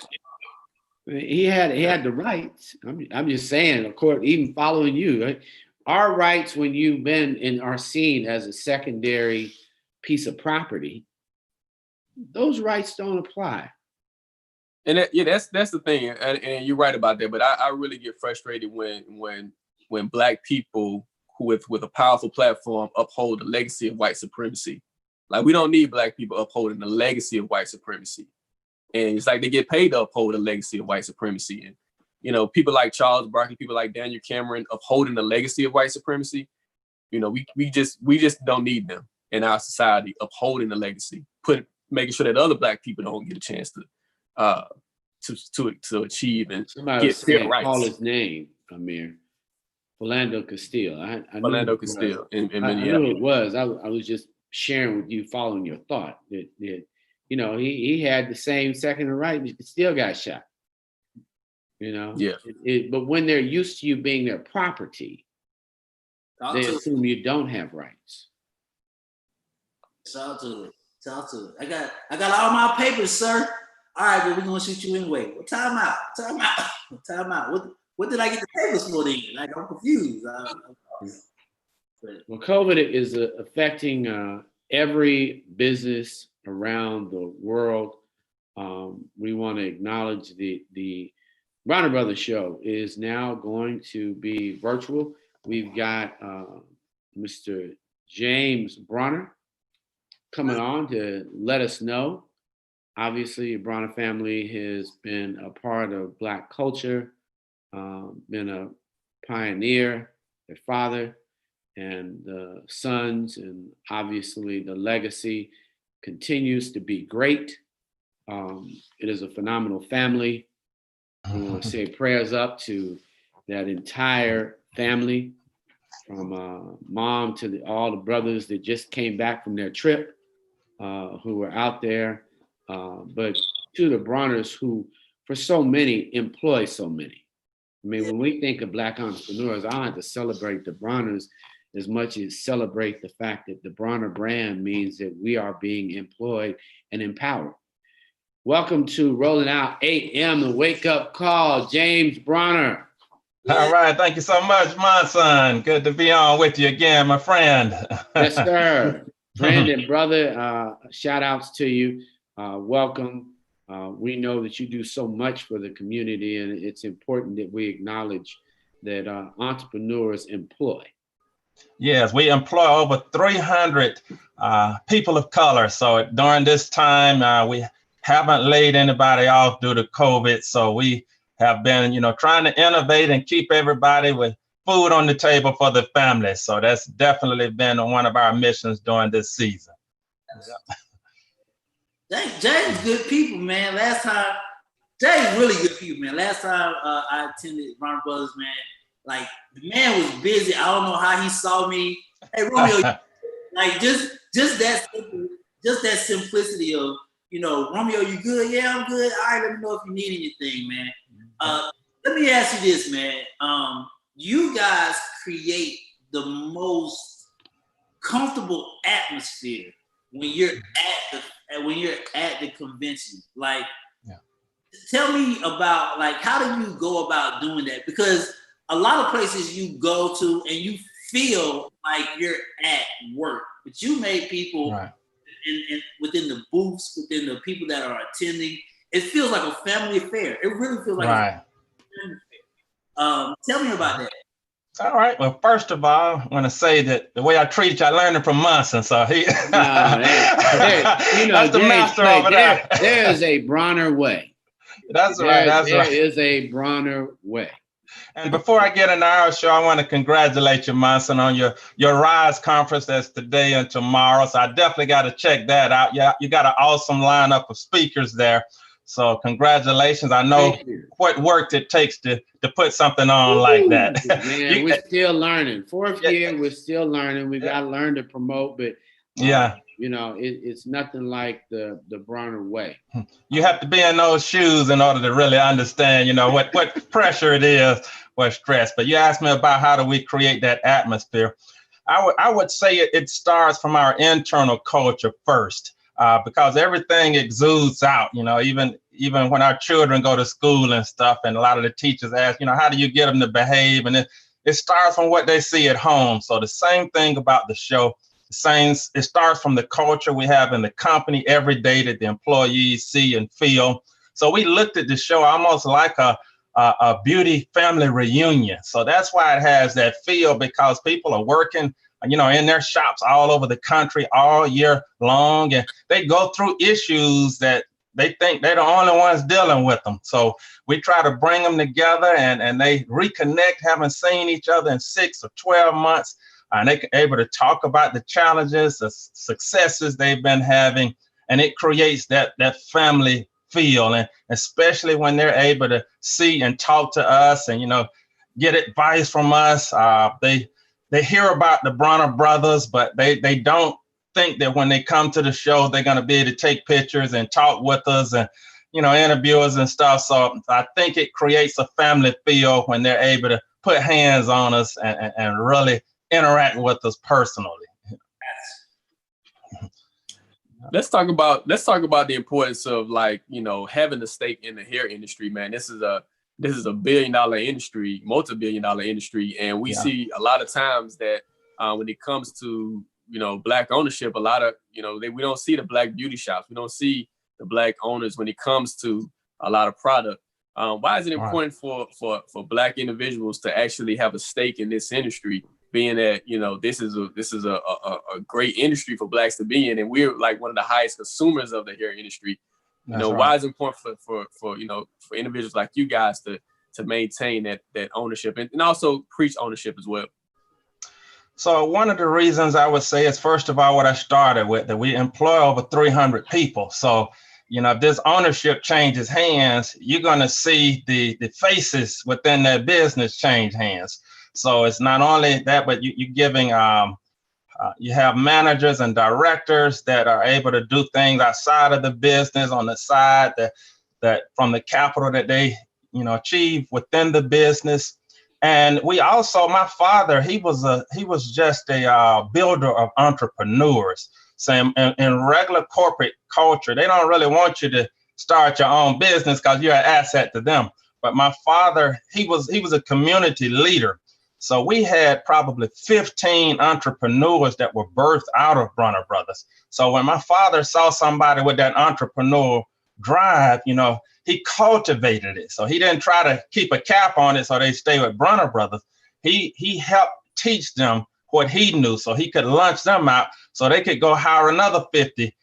He had the rights. I'm just saying, of course, even following you, right? Our rights when you've been and are seen as a secondary piece of property, those rights don't apply. And that's the thing, and you're right about that. But I really get frustrated when Black people who with a powerful platform uphold the legacy of white supremacy. Like, we don't need Black people upholding the legacy of white supremacy, and it's like they get paid to uphold the legacy of white supremacy. And people like Charles Barkley, people like Daniel Cameron upholding the legacy of white supremacy. We just don't need them in our society upholding the legacy, making sure that other Black people don't get a chance to achieve and get fair rights. Call his name, Amir. Philando Castile. Philando Castile in Minneapolis. I knew it was. I was just sharing with you, following your thought that he had the same second right, but still got shot. Yeah. But when they're used to you being their property, they assume you don't have rights. Shout out to it. I got all my papers, sir. all right, but we're gonna shoot you anyway. Well, time out. What did I get the papers for then? Like, I'm confused. Well, COVID is affecting every business around the world. We want to acknowledge the Bronner Brothers show is now going to be virtual. We've got Mr. James Bronner coming on to let us know. Obviously, the Bronner family has been a part of Black culture, been a pioneer, their father and the sons, and obviously the legacy continues to be great. It is a phenomenal family. We want to say prayers up to that entire family, from mom to all the brothers that just came back from their trip, who were out there, but to the Bronners who, for so many, employ so many. I mean, when we think of Black entrepreneurs, I don't have to celebrate the Bronners as much as celebrate the fact that the Bronner brand means that we are being employed and empowered. Welcome to Rolling Out 8am, the wake up call, James Bronner. All right, thank you so much, my son. Good to be on with you again, my friend. Yes, sir. Friend and brother, shout outs to you. Welcome. We know that you do so much for the community, and it's important that we acknowledge that entrepreneurs employ. Yes, we employ over 300 people of color. So during this time, we haven't laid anybody off due to COVID. So we have been, trying to innovate and keep everybody with food on the table for the family. So that's definitely been one of our missions during this season. James, good people, man. James, really good people, man. Last time I attended Bronner Brothers, man, like, the man was busy. I don't know how he saw me. Hey, Romeo, like just that simple, just that simplicity of, Romeo, you good? Yeah, I'm good. All right, let me know if you need anything, man. Let me ask you this, man. You guys create the most comfortable atmosphere when you're at the convention. Like, tell me about, like, how do you go about doing that? Because a lot of places you go to and you feel like you're at work, but you made people in within the booths, within the people that are attending, it feels like a family affair. It really feels like a family affair. Tell me about that. All right. Well, first of all, I want to say that the way I treat you, I learned it from Munson. So he, that's the master over there. There is a Bronner way. That's right. There is a Bronner way. And before I get into our show, I want to congratulate you, Munson, on your Rise conference that's today and tomorrow. So I definitely got to check that out. Yeah, you got an awesome lineup of speakers there. So congratulations. I know what work it takes to put something on like that. Man, we're still learning. Fourth year, we're still learning. We got to learn to promote, but it's nothing like the Bronner way. You have to be in those shoes in order to really understand, what pressure it is, what stress. But you asked me about how do we create that atmosphere. I would say it starts from our internal culture first. Because everything exudes out, even when our children go to school and stuff, and a lot of the teachers ask, how do you get them to behave? And it starts from what they see at home. So the same thing about the show. It starts from the culture we have in the company every day that the employees see and feel. So we looked at the show almost like a beauty family reunion. So that's why it has that feel, because people are working in their shops all over the country all year long, and they go through issues that they think they're the only ones dealing with them. So we try to bring them together and they reconnect, haven't seen each other in 6 or 12 months, and they're able to talk about the challenges, the successes they've been having, and it creates that family feel. And especially when they're able to see and talk to us and, get advice from us, they hear about the Bronner brothers, but they don't think that when they come to the show, they're going to be able to take pictures and talk with us and, interview us and stuff. So I think it creates a family feel when they're able to put hands on us and really interact with us personally. Let's talk about the importance of, like, you know, having a stake in the hair industry, man. This is a $1 billion industry, multi-billion dollar industry, and we see a lot of times that when it comes to, you know, Black ownership, a lot of, you know, we don't see the Black beauty shops, we don't see the Black owners when it comes to a lot of product. Why is it important for Black individuals to actually have a stake in this industry, being that, you know, this is a great industry for Blacks to be in, and we're like one of the highest consumers of the hair industry? You know, why is it important for you know, for individuals like you guys to maintain that ownership and also preach ownership as well? So one of the reasons I would say is, first of all, what I started with, that we employ over 300 people. So, you know, if this ownership changes hands, you're going to see the faces within that business change hands. So it's not only that, but you're giving, you have managers and directors that are able to do things outside of the business, on the side that from the capital that they, you know, achieve within the business. And we also, my father, he was just a builder of entrepreneurs. So in regular corporate culture, they don't really want you to start your own business because you're an asset to them. But my father, he was a community leader. So we had probably 15 entrepreneurs that were birthed out of Brunner Brothers. So when my father saw somebody with that entrepreneurial drive, you know, he cultivated it. So he didn't try to keep a cap on it so they stay with Brunner Brothers. He helped teach them what he knew so he could launch them out so they could go hire another 50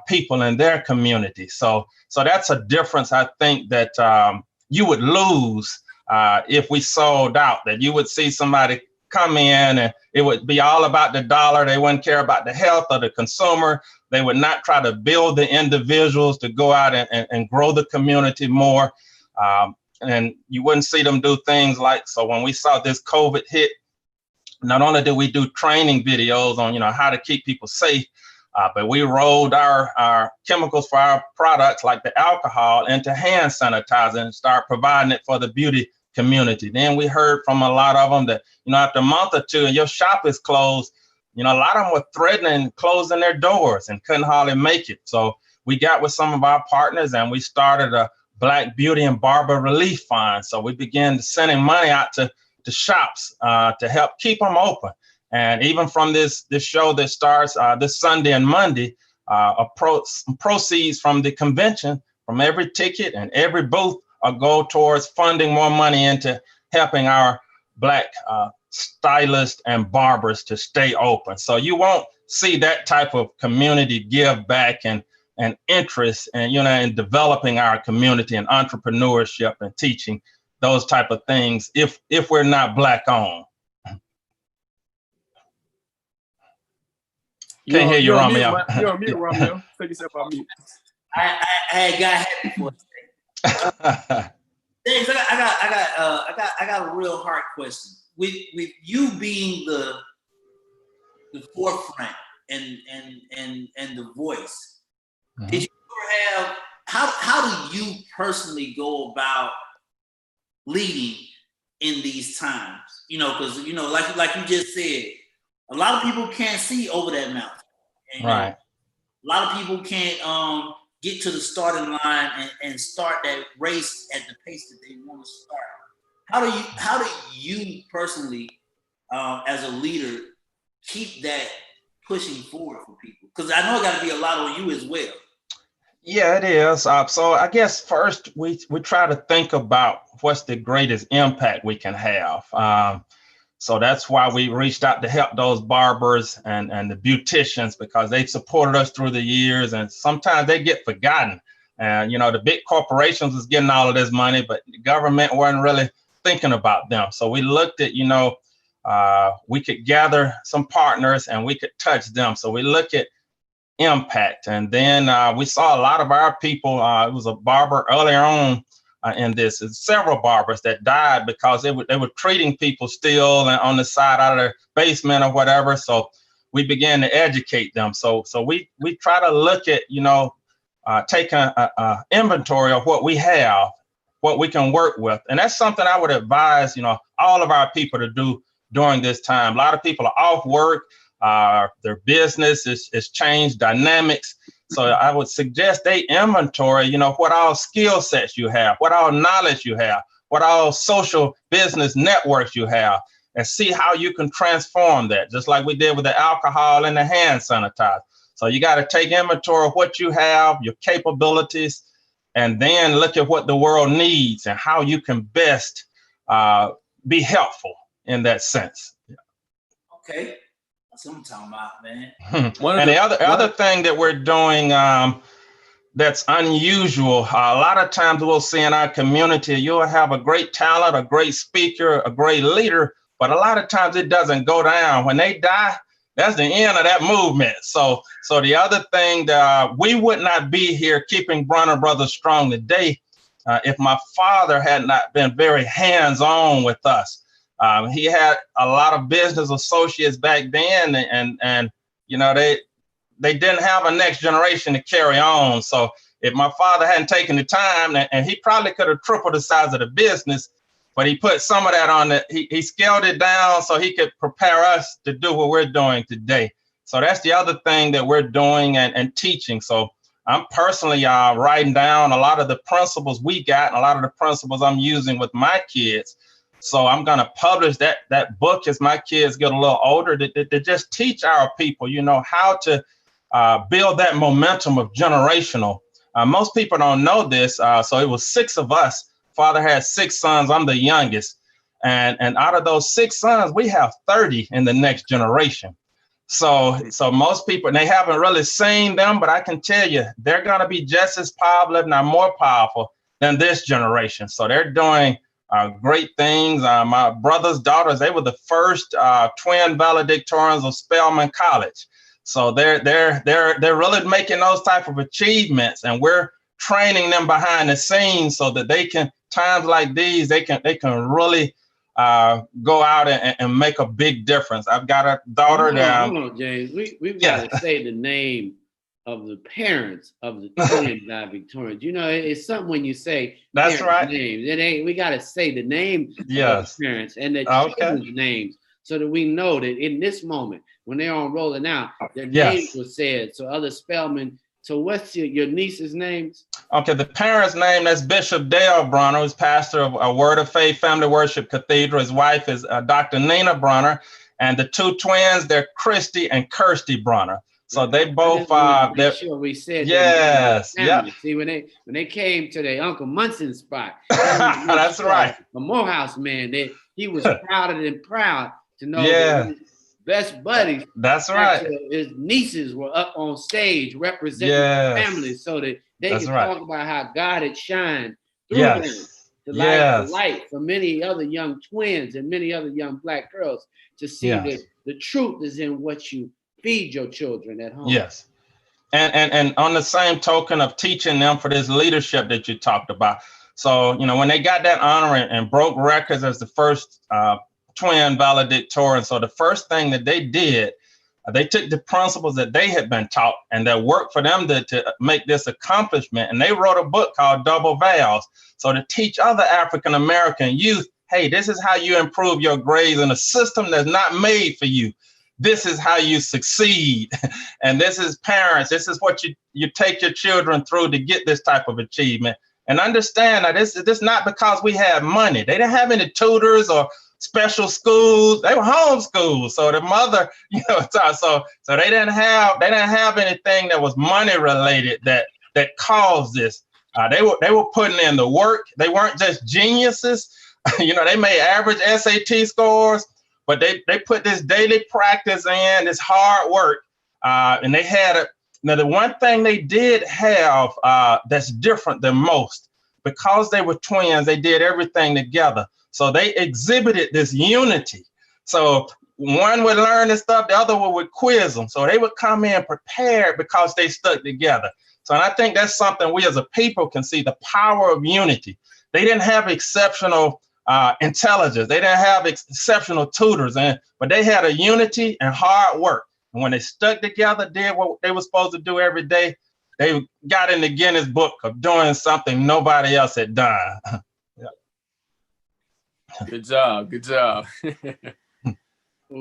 people in their community. So that's a difference, I think, that you would lose if we sold out, that you would see somebody come in and it would be all about the dollar. They wouldn't care about the health of the consumer. They would not try to build the individuals to go out and grow the community more. And you wouldn't see them do things like, so when we saw this COVID hit, not only did we do training videos on, you know, how to keep people safe, but we rolled our chemicals for our products, like the alcohol, into hand sanitizer and start providing it for the beauty community. Then we heard from a lot of them that, you know, after a month or two and your shop is closed, you know, a lot of them were threatening closing their doors and couldn't hardly make it. So we got with some of our partners and we started a Black Beauty and Barber Relief Fund. So we began sending money out to shops to help keep them open. And even from this show that starts this Sunday and Monday, proceeds from the convention, from every ticket and every booth, go towards funding more money into helping our Black stylists and barbers to stay open. So you won't see that type of community give back and interest and, you know, in developing our community and entrepreneurship and teaching those type of things if we're not Black owned. Can't hear you, Romeo. You're on mute, Romeo. Take yourself on mute. I had got happy for a second. James, I got a real hard question. With you being the forefront and the voice, did you ever have, how do you personally go about leading in these times? You know, because, you know, like you just said, a lot of people can't see over that mountain. And, right. You know, a lot of people can't get to the starting line and start that race at the pace that they want to start. How do you personally, as a leader, keep that pushing forward for people? Because I know it got to be a lot on you as well. Yeah, it is. So I guess first we try to think about what's the greatest impact we can have. So that's why we reached out to help those barbers and the beauticians, because they've supported us through the years, and sometimes they get forgotten. And, you know, the big corporations was getting all of this money, but the government wasn't really thinking about them. So we looked at, you know, we could gather some partners and we could touch them. So we look at impact. And then we saw a lot of our people, it was a barber earlier on in this, several barbers that died because they were treating people still and on the side out of their basement or whatever. So we began to educate them. So we try to look at, you know, take an inventory of what we have, what we can work with. And that's something I would advise, you know, all of our people to do during this time. A lot of people are off work. Their business is changed dynamics. So I would suggest they inventory, what all skill sets you have, what all knowledge you have, what all social business networks you have, and see how you can transform that, just like we did with the alcohol and the hand sanitizer. So you got to take inventory of what you have, your capabilities, and then look at what the world needs and how you can best be helpful in that sense. Okay. That's what I'm talking about, man. And the other thing that we're doing that's unusual, a lot of times we'll see in our community, you'll have a great talent, a great speaker, a great leader, but a lot of times it doesn't go down. When they die, that's the end of that movement. So the other thing that we would not be here keeping Bronner Brothers strong today if my father had not been very hands-on with us. He had a lot of business associates back then, and they didn't have a next generation to carry on. So if my father hadn't taken the time, and he probably could have tripled the size of the business, but he put some of that on it. He scaled it down so he could prepare us to do what we're doing today. So that's the other thing that we're doing and teaching. So I'm personally writing down a lot of the principles we got and a lot of the principles I'm using with my kids. So I'm going to publish that book as my kids get a little older to just teach our people, how to build that momentum of generational. Most people don't know this. So it was 6 of us. Father had 6 sons. I'm the youngest. And out of those 6 sons, we have 30 in the next generation. So most people, and they haven't really seen them, but I can tell you, they're going to be just as powerful, if not more powerful than this generation. So they're doing great things. My brother's daughters, they were the first twin valedictorians of Spelman College. So they're really making those type of achievements, and we're training them behind the scenes so that they can, times like these, they can really go out and make a big difference. I've got a daughter that. Hold on, James. We've got to say the name of the parents of the twin valedictorians. It's something when you say that's right names. It ain't. We got to say the name of the parents and their children's names so that we know that in this moment when they're on rolling out, their names were said. So other Spelman. So what's your niece's names? Okay, the parents' name, that's Bishop Dale Bronner, who's pastor of a Word of Faith Family Worship Cathedral. His wife is Dr. Nina Bronner. And the 2 twins, they're Christy and Kirsty Bronner. So they both they're sure we said yes. Yeah. See, when they came to their Uncle Munson spot, that's right. A Morehouse man, he was proud to know that his best buddies. That's right. His nieces were up on stage representing the family so that they could talk about how God had shined through them to light the light for many other young twins and many other young Black girls to see that the truth is in what you feed your children at home. Yes. And on the same token of teaching them for this leadership that you talked about. So, when they got that honor and broke records as the first twin valedictorian. So the first thing that they did, they took the principles that they had been taught and that worked for them to make this accomplishment. And they wrote a book called Double Vowels. So to teach other African-American youth, hey, this is how you improve your grades in a system that's not made for you. This is how you succeed. And this is parents. This is what you take your children through to get this type of achievement. And understand that this not because we have money. They didn't have any tutors or special schools. They were homeschooled. So the mother, so they didn't have anything that was money related that caused this. They were putting in the work. They weren't just geniuses. They made average SAT scores, but they put this daily practice in, this hard work, and they had it. Now, the one thing they did have that's different than most, because they were twins, they did everything together. So they exhibited this unity. So one would learn this stuff, the other one would quiz them. So they would come in prepared because they stuck together. So and I think that's something we as a people can see, the power of unity. They didn't have exceptional intelligence. They didn't have exceptional tutors, but they had a unity and hard work. And when they stuck together, did what they were supposed to do every day, they got in the Guinness Book of doing something nobody else had done. Good job. Good job.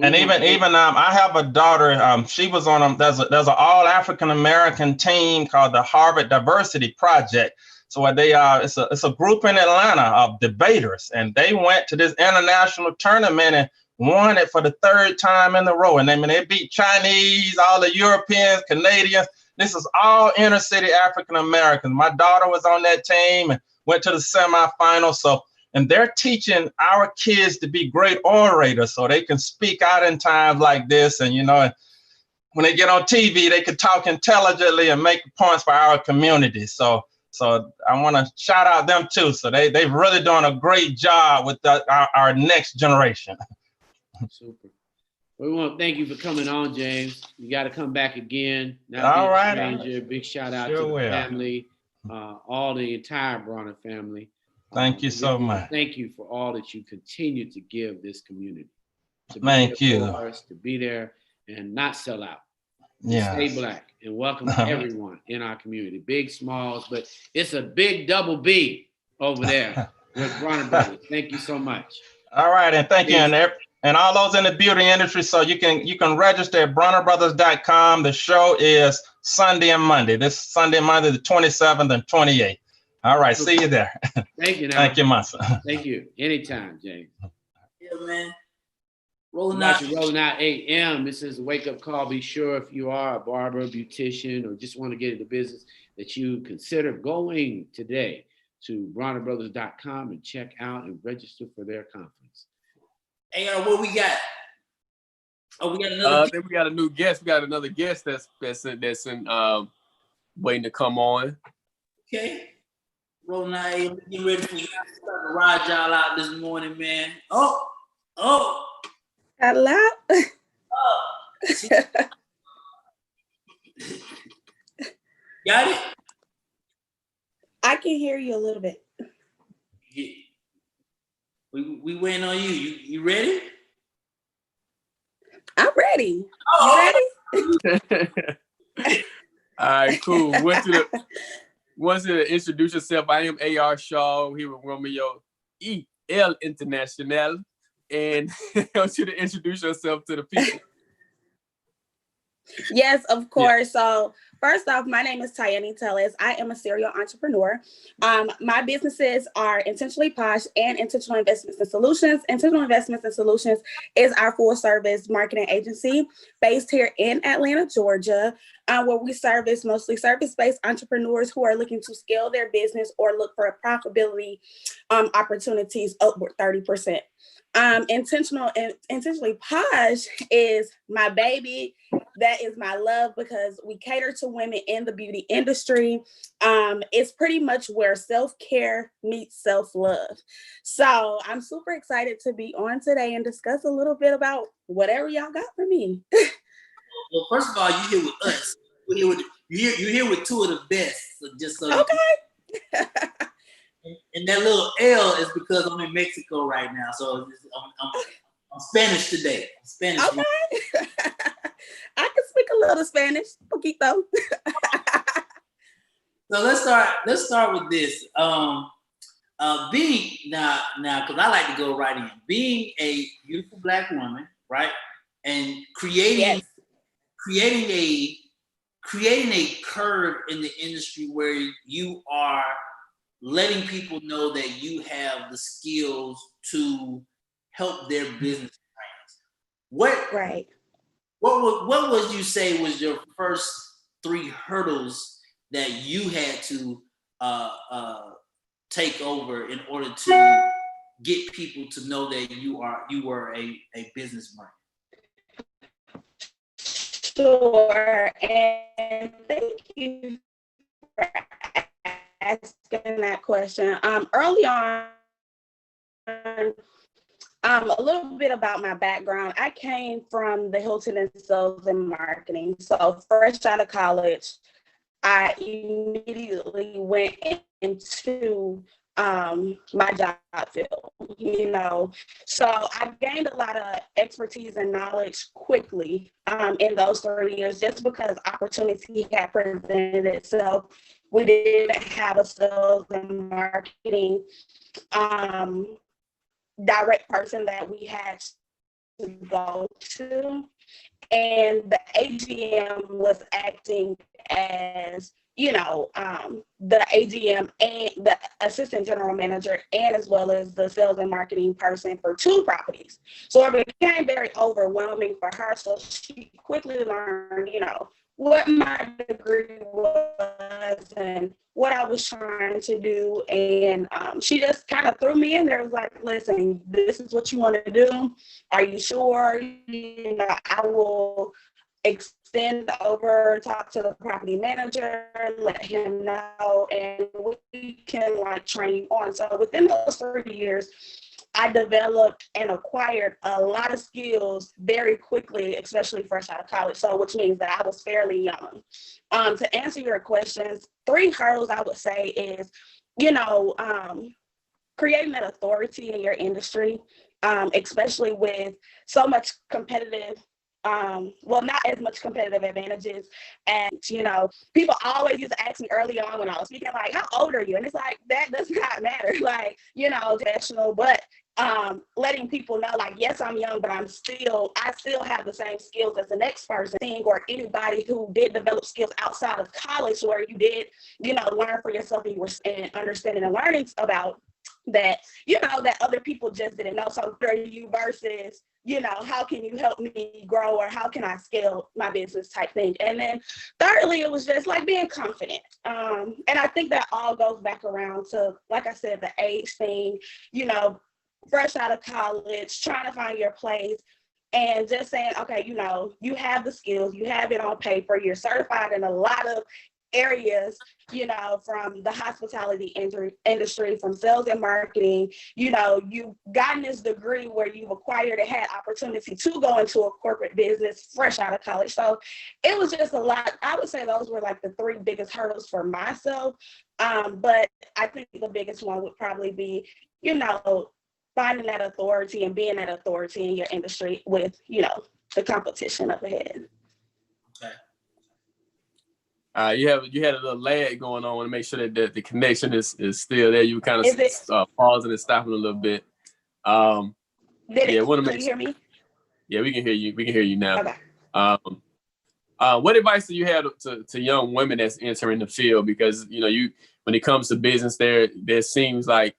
And even I have a daughter. She was on there's an all African American team called the Harvard Diversity Project. So what they are, it's a group in Atlanta of debaters, and they went to this international tournament and won it for the third time in a row. And they beat Chinese, all the Europeans, Canadians. This is all inner city African Americans. My daughter was on that team and went to the semifinals. And they're teaching our kids to be great orators so they can speak out in times like this. And, when they get on TV, they can talk intelligently and make points for our community. So I want to shout out them too. So they've really done a great job with our next generation. Super. We want to thank you for coming on, James. You got to come back again. All right. Stranger. Big shout out to the family, all the entire Bronner family. Thank you so much. Thank you for all that you continue to give this community. Thank you. To be there and not sell out. Yeah. Stay Black and welcome everyone in our community, big, smalls, but it's a big double B over there with Bronner Brothers. Thank you so much. All right, and thank you, and all those in the beauty industry. So you can register at bronnerbrothers.com. The show is Sunday and Monday. This Sunday and Monday, the 27th and 28th. All right, see you there. Thank you. Thank you, Massa. Thank you. Anytime, James. Yeah, man. Rolling out AM. This is a wake-up call. Be sure if you are a barber, beautician, or just want to get into business that you consider going today to bronnerbrothers.com and check out and register for their conference. Hey, what we got? Oh, we got another. Then we got a new guest. We got another guest that's in waiting to come on. Okay. Rolling out, hey, getting ready for you to ride y'all out this morning, man. Oh. Hello. Got it? I can hear you a little bit. Yeah. We waiting on you. You ready? I'm ready. You ready? All right, cool. Want to introduce yourself. I am A.R. Shaw here with Romeo E.L. International. And I want you to introduce yourself to the people. Yes, of course. Yeah. So first off, my name is Tyani Tellis. I am a serial entrepreneur. My businesses are Intentionally Posh and Intentional Investments and Solutions. Intentional Investments and Solutions is our full service marketing agency based here in Atlanta, Georgia, where we service mostly service-based entrepreneurs who are looking to scale their business or look for profitability opportunities upward 30%. Intentionally Posh is my baby. That is my love because we cater to women in the beauty industry. It's pretty much where self-care meets self-love. So I'm super excited to be on today and discuss a little bit about whatever y'all got for me. Well, first of all, you're here with us. You're here with two of the best. So just so okay. And that little L is because I'm in Mexico right now. So I'm Spanish today. I'm Spanish. Okay. I can speak a little Spanish, poquito. So let's start with this. Being now, because I like to go right in. Being a beautiful Black woman, right, and creating a curve in the industry where you are letting people know that you have the skills to help their business brands. What would you say was your first 3 hurdles that you had to take over in order to get people to know that you were a business brand? Sure, and thank you for asking that question. Early on, a little bit about my background. I came from the Hilton in sales and marketing. So fresh out of college, I immediately went into my job field, So I gained a lot of expertise and knowledge quickly in those 3 years, just because opportunity had presented itself. We didn't have a sales and marketing direct person that we had to go to. And the AGM was acting as, the AGM and the assistant general manager, and as well as the sales and marketing person for 2 properties. So it became very overwhelming for her. So she quickly learned, what my degree was and what I was trying to do. And she just kind of threw me in there. It was like, listen, this is what you want to do. Are you sure? I will extend over, talk to the property manager, let him know, and we can train you on. So within those 3 years, I developed and acquired a lot of skills very quickly, especially fresh out of college. So which means that I was fairly young. To answer your questions, 3 hurdles I would say is, creating that authority in your industry, especially with so much competitive, not as much competitive advantages. And, people always used to ask me early on when I was speaking, like, how old are you? And it's like, that does not matter, professional, but letting people know, like, yes, I'm young, but I still have the same skills as the next person, or anybody who did develop skills outside of college where you did, learn for yourself and you were understanding and learning about that, that other people just didn't know. So for you versus, how can you help me grow, or how can I scale my business type thing. And then thirdly, it was just like being confident. And I think that all goes back around to, like I said, the age thing, fresh out of college, trying to find your place, and just saying, okay, you have the skills, you have it on paper, you're certified in a lot of areas, from the hospitality industry, from sales and marketing, you've gotten this degree where you've acquired and had opportunity to go into a corporate business fresh out of college. So it was just a lot. I would say those were like the 3 biggest hurdles for myself. But I think the biggest one would probably be, finding that authority and being that authority in your industry with, the competition up ahead. Okay. You had a little lag going on. I want to make sure that the connection is still there. You kind of pausing and stopping a little bit. Can you hear me? Yeah, we can hear you. We can hear you now. Okay. What advice do you have to young women that's entering the field? Because when it comes to business, there seems like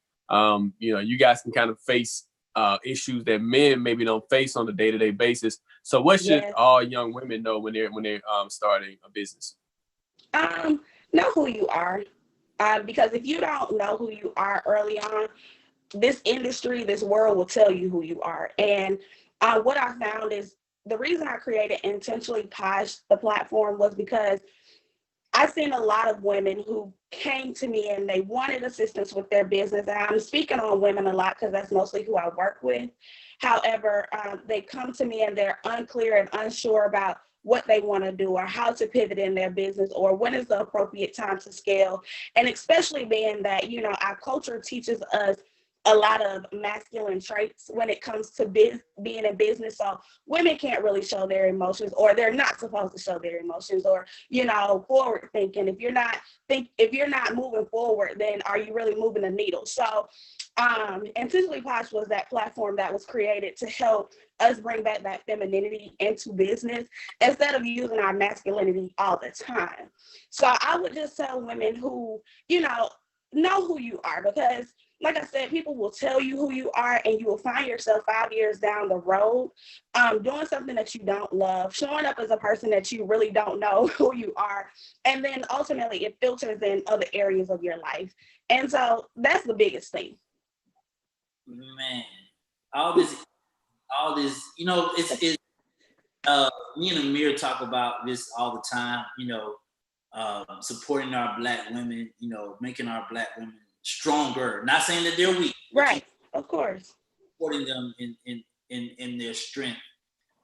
you guys can kind of face issues that men maybe don't face on a day-to-day basis. So what should all young women know when they're starting a business? Know who you are, because if you don't know who you are early on, this industry, this world will tell you who you are. And what I found is the reason I created Intentionally Posh, the platform, was because I've seen a lot of women who came to me and they wanted assistance with their business. And I'm speaking on women a lot because that's mostly who I work with. However, they come to me and they're unclear and unsure about what they want to do or how to pivot in their business or when is the appropriate time to scale. And especially being that, our culture teaches us a lot of masculine traits when it comes to being in business. So women can't really show their emotions, or they're not supposed to show their emotions, or, forward thinking. If you're not moving forward, then are you really moving the needle? So Intentionally Posh was that platform that was created to help us bring back that femininity into business instead of using our masculinity all the time. So I would just tell women who, know who you are, because like I said, people will tell you who you are, and you will find yourself 5 years down the road doing something that you don't love, showing up as a person that you really don't know who you are. And then ultimately it filters in other areas of your life. And so that's the biggest thing. Man, all this, it's me and Amir talk about this all the time, supporting our Black women, making our Black women stronger. Not saying that they're weak. Right, of course. Supporting them in their strength.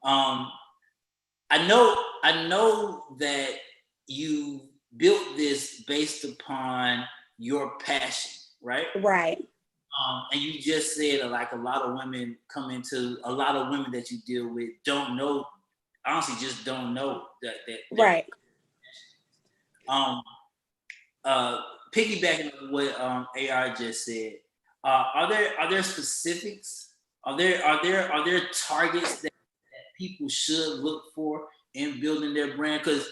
I know that you built this based upon your passion, right? Right. And you just said like a lot of women that you deal with don't know, honestly, just don't know that right. Piggybacking on what AR just said, are there specifics Are there targets that people should look for in building their brand? Because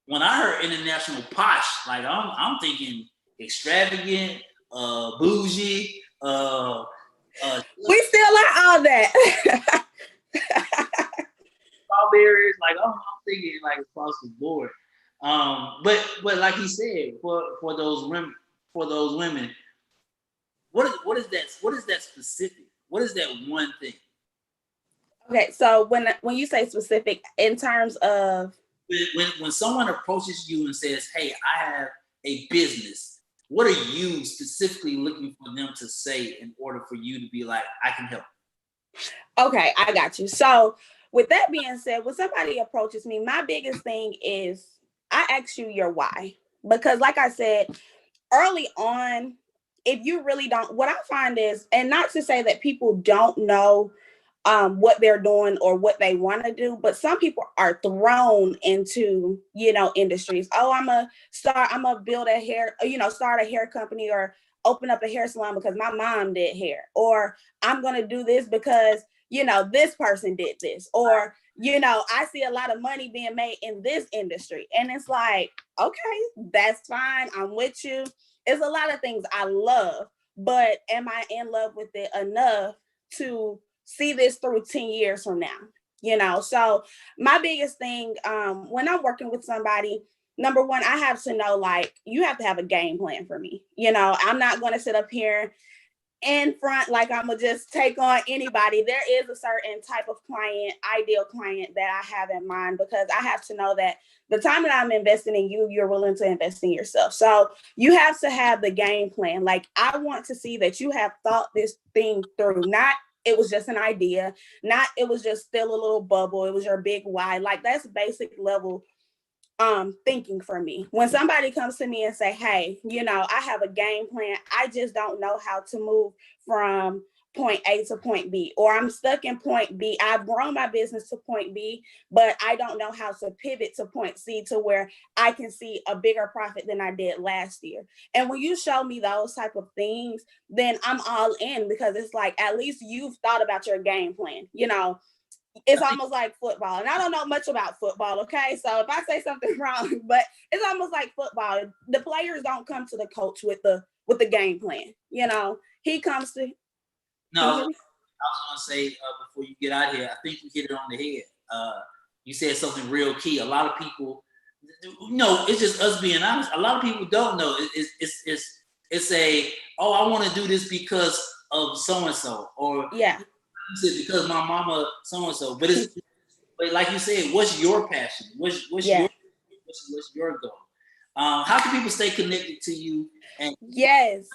when I heard international posh, like I'm thinking extravagant, bougie, we still like all that. strawberries, like I'm thinking like across the board. But like he said, for those women, what is that specific? What is that one thing? Okay, so when you say specific in terms of when someone approaches you and says, "Hey, I have a business," what are you specifically looking for them to say in order for you to be like, "I can help"? Okay, I got you. So with that being said, when somebody approaches me, my biggest thing is I ask you your why. Because like I said, early on, if you really don't, what I find is, and not to say that people don't know what they're doing or what they want to do, but some people are thrown into, industries. Oh, I'm gonna build a hair, start a hair company or open up a hair salon because my mom did hair, or I'm gonna do this because this person did this, or I see a lot of money being made in this industry. And it's like, okay, that's fine. I'm with you. It's a lot of things I love, but am I in love with it enough to see this through 10 years from now? So my biggest thing, when I'm working with somebody, number one, I have to know, like, you have to have a game plan for me. I'm not going to sit up here in front like I'm gonna just take on anybody. There is a certain type of client, ideal client that I have in mind, because I have to know that the time that I'm investing in you, you're willing to invest in yourself. So you have to have the game plan. Like, I want to see that you have thought this thing through, not it was just an idea, not it was just still a little bubble, it was your big why. Like, that's basic level thinking for me. When somebody comes to me and say, hey, I have a game plan, I just don't know how to move from point A to point B, or I'm stuck in point B. I've grown my business to point B, but I don't know how to pivot to point C to where I can see a bigger profit than I did last year. And when you show me those type of things, then I'm all in, because it's like, at least you've thought about your game plan. It's almost like football, and I don't know much about football, okay? So if I say something wrong, but it's almost like football. The players don't come to the coach with the game plan. He comes to. No, I was gonna say before you get out here, I think you hit it on the head. You said something real key. A lot of people, it's just us being honest. A lot of people don't know. It's I want to do this because of so and so, or yeah. Because my mama so and so, but like you said, what's your passion? What's your goal? How can people stay connected to you? Yes.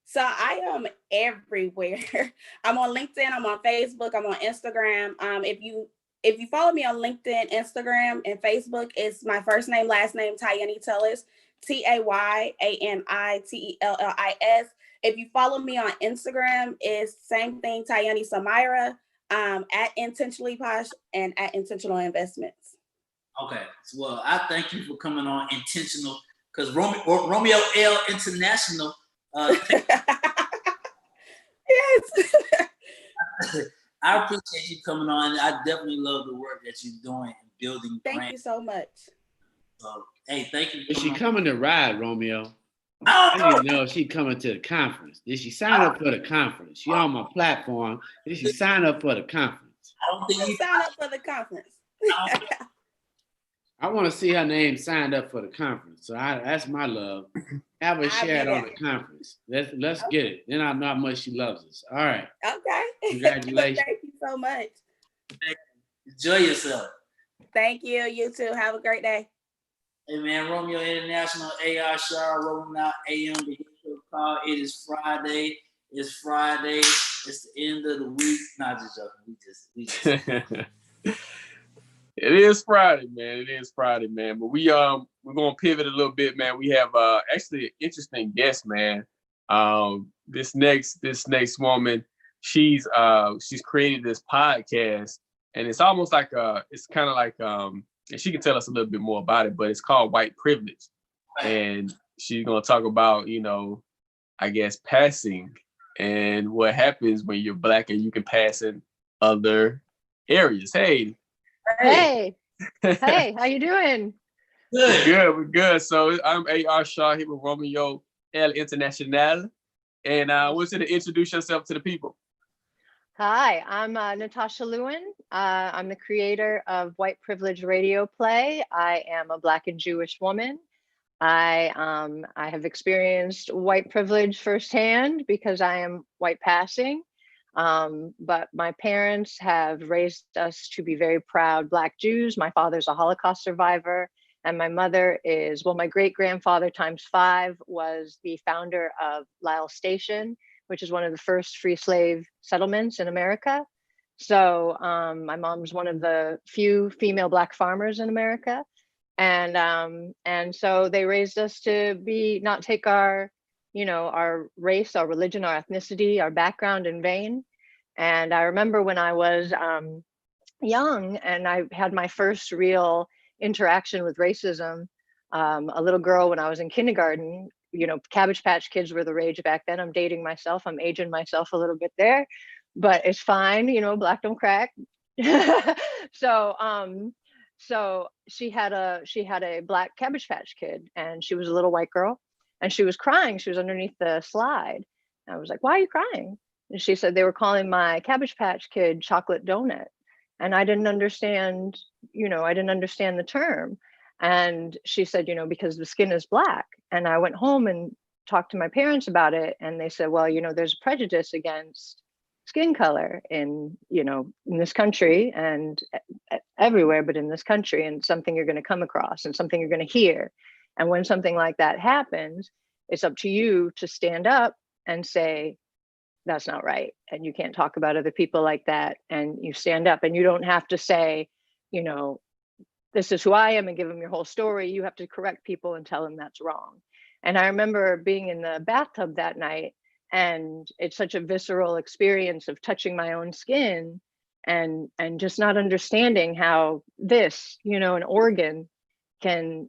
So I am everywhere. I'm on LinkedIn. I'm on Facebook. I'm on Instagram. If you follow me on LinkedIn, Instagram, and Facebook, it's my first name, last name, Tayani Tellis, TAYANITELLIS. If you follow me on Instagram, it's same thing, Tayani Samira, at Intentionally Posh and at Intentional Investments. Okay. Well, I thank you for coming on Intentional, because Romeo L International. Yes. I appreciate you coming on. I definitely love the work that you're doing and building. Thank you so much. So, hey, thank you. Is she coming to ride, Romeo? I didn't know if she coming to the conference. Did she sign up for the conference? She on my platform. Did she sign up for the conference? I don't think you sign up for the conference. I want to see her name signed up for the conference. So that's my love. Have her shared on the conference. Let's get it. Then I know how much she loves us. All right. Okay. Congratulations. Thank you so much. Enjoy yourself. Thank you. You too. Have a great day. Hey man, Romeo International, AR Shar rolling out AM to hit your call. It is Friday. It's Friday. It's the end of the week. Not just joking. We just. It is Friday, man. It is Friday, man. But we're gonna pivot a little bit, man. We have actually an interesting guest, man. This next woman, she's created this podcast, and it's almost like it's kind of like and she can tell us a little bit more about it, but it's called White Privilege. And she's gonna talk about, I guess, passing and what happens when you're Black and you can pass in other areas. Hey. Hey, how you doing? We're good. So I'm A.R. Shaw here with Romeo L. International. And I want you to introduce yourself to the people. Hi, I'm Natasha Lewin. I'm the creator of White Privilege Radio Play. I am a Black and Jewish woman. I have experienced white privilege firsthand because I am white passing. But my parents have raised us to be very proud Black Jews. My father's a Holocaust survivor, and my mother is, well, my great-grandfather ×5 was the founder of Lyle Station, which is one of the first free slave settlements in America. So my mom's one of the few female Black farmers in America. And so they raised us to not take our, our race, our religion, our ethnicity, our background in vain. And I remember when I was young and I had my first real interaction with racism, a little girl when I was in kindergarten, Cabbage Patch Kids were the rage back then. I'm dating myself, I'm aging myself a little bit there, but it's fine, Black don't crack. So she had a Black Cabbage Patch Kid, and she was a little white girl, and she was crying. She was underneath the slide. And I was like, "Why are you crying?" And she said they were calling my Cabbage Patch Kid chocolate donut, and I didn't understand. I didn't understand the term. And she said, because the skin is Black. And I went home and talked to my parents about it, and they said, well, there's prejudice against skin color in this country and everywhere, but in this country, and something you're going to come across and something you're going to hear. And when something like that happens, it's up to you to stand up and say, that's not right. And you can't talk about other people like that. And you stand up, and you don't have to say, this is who I am and give them your whole story. You have to correct people and tell them that's wrong. And I remember being in the bathtub that night, and it's such a visceral experience of touching my own skin and just not understanding how this, an organ can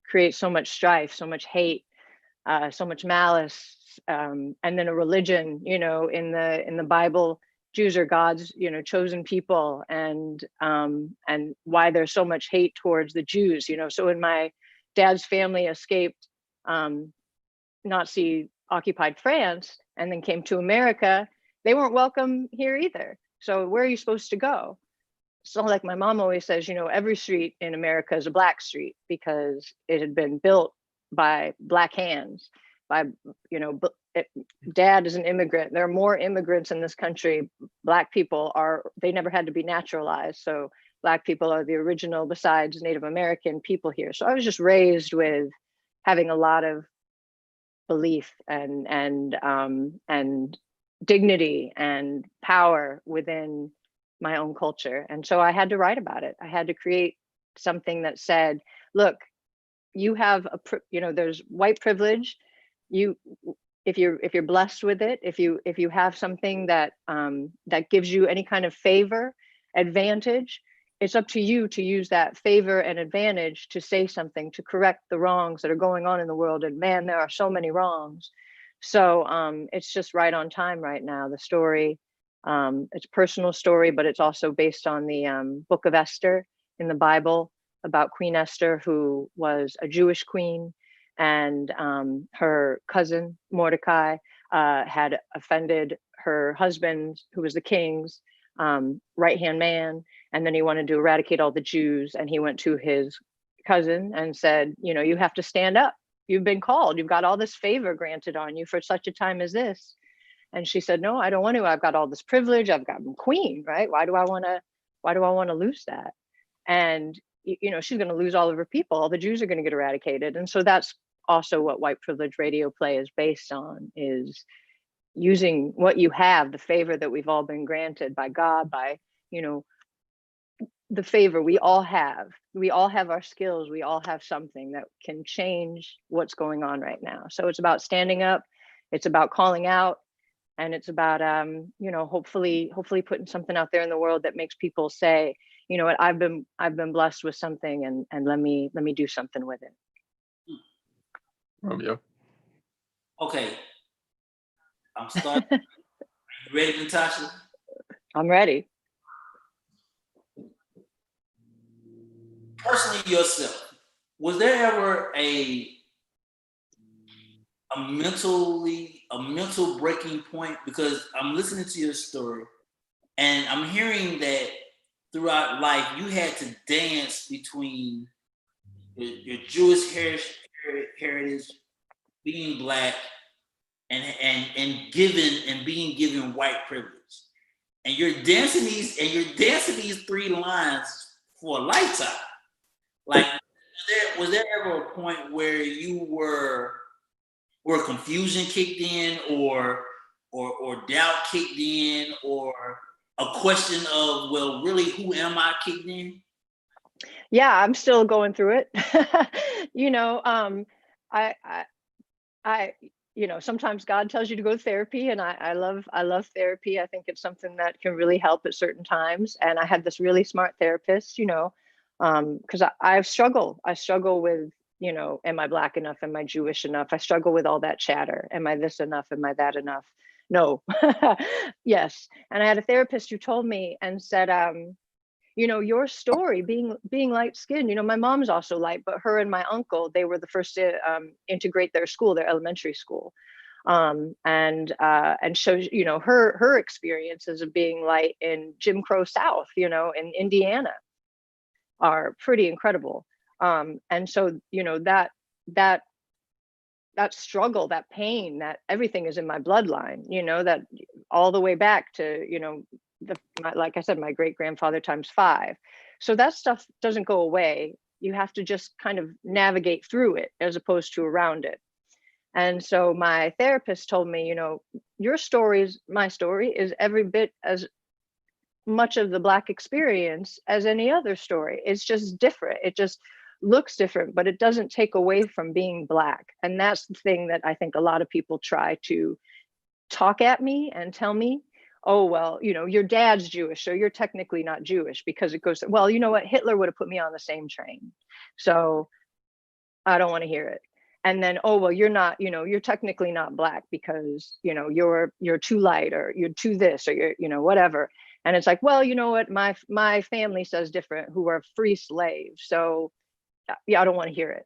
create so much strife, so much hate, so much malice. And then a religion, in the Bible, Jews are God's, chosen people, and why there's so much hate towards the Jews. So when my dad's family escaped Nazi occupied France and then came to America, they weren't welcome here either. So where are you supposed to go? So like my mom always says, every street in America is a Black street because it had been built by Black hands, by, Dad is an immigrant. There are more immigrants in this country. Black people they never had to be naturalized. So Black people are the original, besides Native American people here. So I was just raised with having a lot of belief and dignity and power within my own culture. And so I had to write about it. I had to create something that said, look, you have there's white privilege. If you're blessed with it, if you have something that gives you any kind of favor, advantage, it's up to you to use that favor and advantage to say something, to correct the wrongs that are going on in the world. And man, there are so many wrongs. So it's just right on time right now. The story, it's a personal story, but it's also based on the book of Esther in the Bible, about Queen Esther, who was a Jewish queen, and her cousin Mordecai had offended her husband, who was the king's right-hand man, and then he wanted to eradicate all the Jews, and he went to his cousin and said, you have to stand up. You've been called. You've got all this favor granted on you for such a time as this. And she said, no, I don't want to. I've got all this privilege. I'm queen, right? Why do I want to lose that? And she's going to lose all of her people. All the Jews are going to get eradicated. And so that's also what White Privilege Radio Play is based on, is using what you have, the favor that we've all been granted by God, by, the favor we all have. We all have our skills. We all have something that can change what's going on right now. So it's about standing up. It's about calling out. And it's about, hopefully putting something out there in the world that makes people say, you know what, I've been blessed with something, and let me do something with it. Romeo. Okay. I'm starting. Are you ready, Natasha? I'm ready. Personally, yourself, was there ever a mental breaking point? Because I'm listening to your story, and I'm hearing that throughout life you had to dance between your Jewish heritage, being Black, and being given white privilege, and you're dancing these three lines for a lifetime. Like, was there ever a point where you were confusion kicked in, or doubt kicked in, or a question of, well, really, who am I kicked in? Yeah, I'm still going through it. I sometimes God tells you to go to therapy, and I love therapy. I think it's something that can really help at certain times. And I had this really smart therapist, because I struggle with, am I Black enough? Am I Jewish enough? I struggle with all that chatter. Am I this enough? Am I that enough? No. Yes. And I had a therapist who told me and said, your story being light skinned, my mom's also light, but her and my uncle, they were the first to integrate their elementary school. And so, her experiences of being light in Jim Crow South, in Indiana, are pretty incredible. And so, that struggle, that pain, that everything is in my bloodline, that all the way back to, like I said, my great grandfather times 5. So that stuff doesn't go away. You have to just kind of navigate through it as opposed to around it. And so my therapist told me, my story is every bit as much of the Black experience as any other story. It's just different. It just looks different, but it doesn't take away from being Black. And that's the thing that I think a lot of people try to talk at me and tell me, oh, well, your dad's Jewish, so you're technically not Jewish, because it goes, well, you know what, Hitler would have put me on the same train. So I don't want to hear it. And then, oh, well, you're not, you're technically not Black because, you're too light, or you're too this, or you're, whatever. And it's like, well, you know what, my family says different, who are free slaves. So yeah, I don't want to hear it.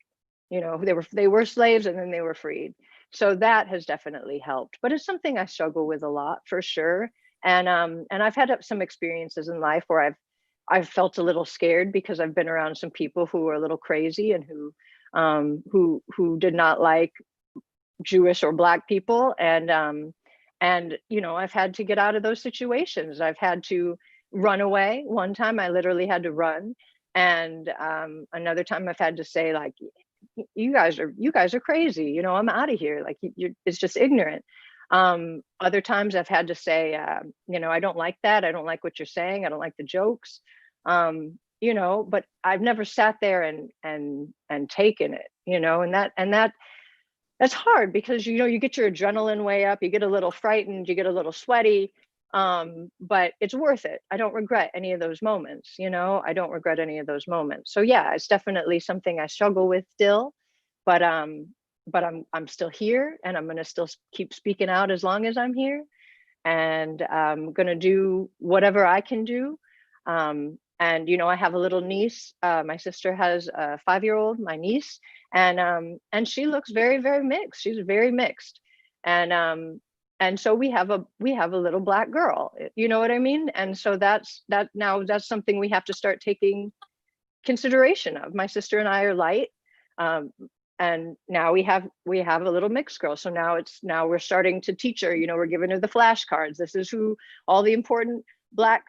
They were slaves and then they were freed. So that has definitely helped, but it's something I struggle with a lot, for sure. And I've had some experiences in life where I've felt a little scared because I've been around some people who were a little crazy and who did not like Jewish or Black people. And I've had to get out of those situations. I've had to run away. One time I literally had to run. And another time I've had to say, like, you guys are crazy. I'm out of here. Like, it's just ignorant. Other times I've had to say, I don't like that. I don't like what you're saying. I don't like the jokes. But I've never sat there and taken it, and that's hard, because, you get your adrenaline way up, you get a little frightened, you get a little sweaty, but it's worth it. I don't regret any of those moments. I don't regret any of those moments. So yeah, it's definitely something I struggle with still, but I'm still here, and I'm going to still keep speaking out as long as I'm here, and I'm going to do whatever I can do. And I have a little niece. My sister has a 5-year-old, my niece, and she looks very, very mixed. She's very mixed, and so we have a little Black girl. You know what I mean? And so that's something we have to start taking consideration of. My sister and I are light, and now we have a little mixed girl. So now we're starting to teach her. We're giving her the flashcards. This is who all the important Black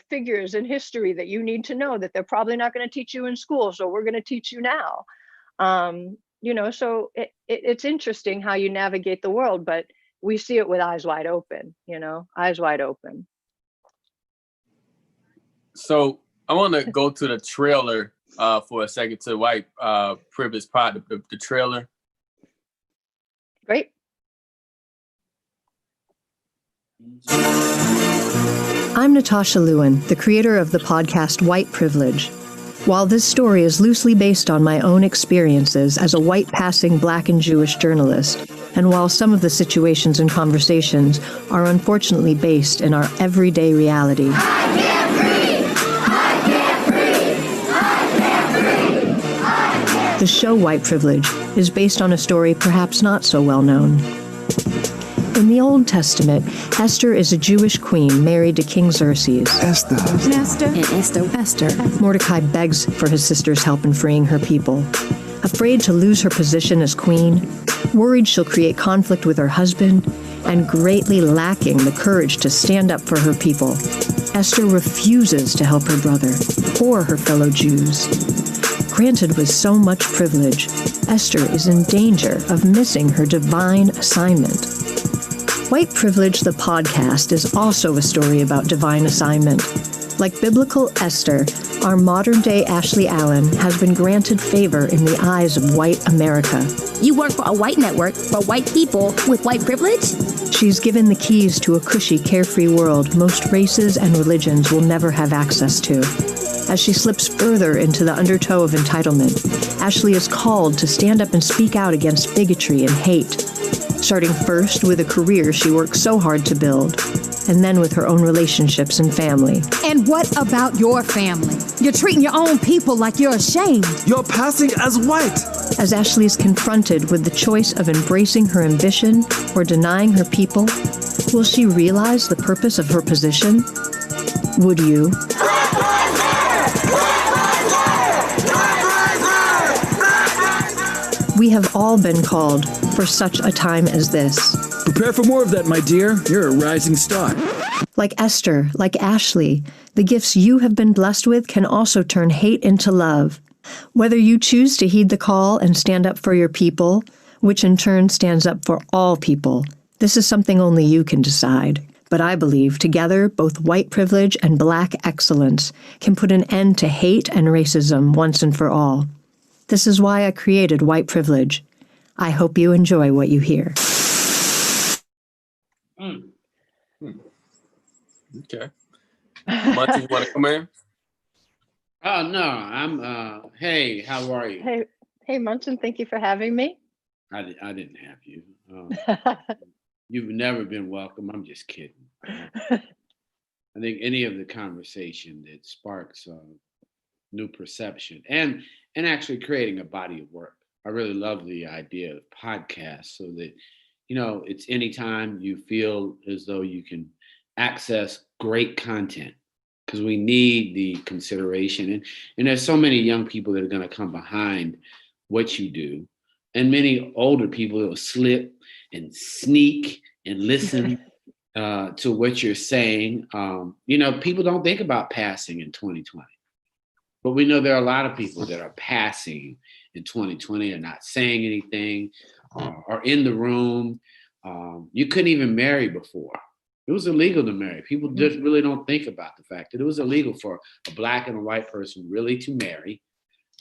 figures in history that you need to know, that they're probably not going to teach you in school. So we're going to teach you now. So it's interesting how you navigate the world, but we see it with eyes wide open, eyes wide open. So I want to go to the trailer for a second, to White Privilege Pod, the trailer. Great. I'm Natasha Lewin, the creator of the podcast White Privilege. While this story is loosely based on my own experiences as a white passing Black and Jewish journalist, and while some of the situations and conversations are unfortunately based in our everyday reality, the show White Privilege is based on a story perhaps not so well known. In the Old Testament, Esther is a Jewish queen married to King Xerxes. Esther. Mordecai begs for his sister's help in freeing her people. Afraid to lose her position as queen, worried she'll create conflict with her husband, and greatly lacking the courage to stand up for her people, Esther refuses to help her brother or her fellow Jews. Granted with so much privilege, Esther is in danger of missing her divine assignment. White Privilege, the podcast, is also a story about divine assignment. Like biblical Esther, our modern-day Ashley Allen has been granted favor in the eyes of white America. You work for a white network for white people with white privilege? She's given the keys to a cushy, carefree world most races and religions will never have access to. As she slips further into the undertow of entitlement, Ashley is called to stand up and speak out against bigotry and hate, starting first with a career she worked so hard to build, and then with her own relationships and family. And what about your family? You're treating your own people like you're ashamed. You're passing as white. As Ashley is confronted with the choice of embracing her ambition or denying her people, will she realize the purpose of her position? Would you? We have all been called for such a time as this. Prepare for more of that, my dear. You're a rising star. Like Esther, like Ashley, the gifts you have been blessed with can also turn hate into love. Whether you choose to heed the call and stand up for your people, which in turn stands up for all people, this is something only you can decide. But I believe together, both white privilege and Black excellence can put an end to hate and racism once and for all. This is why I created White Privilege. I hope you enjoy what you hear. Okay. Monty, you want to come in? Oh, no, I'm, hey, how are you? Hey, Munson, thank you for having me. I didn't have you. You've never been welcome. I'm just kidding. I think any of the conversation that sparks new perception and actually creating a body of work. I really love the idea of podcasts so that, you know, it's anytime you feel as though you can access great content, because we need the consideration. And there's so many young people that are going to come behind what you do, and many older people that will slip and sneak and listen to what you're saying. You know, people don't think about passing in 2020. But we know there are a lot of people that are passing in 2020 and not saying anything, are in the room. You couldn't even marry before. It was illegal to marry. People just really don't think about the fact that it was illegal for a Black and a white person really to marry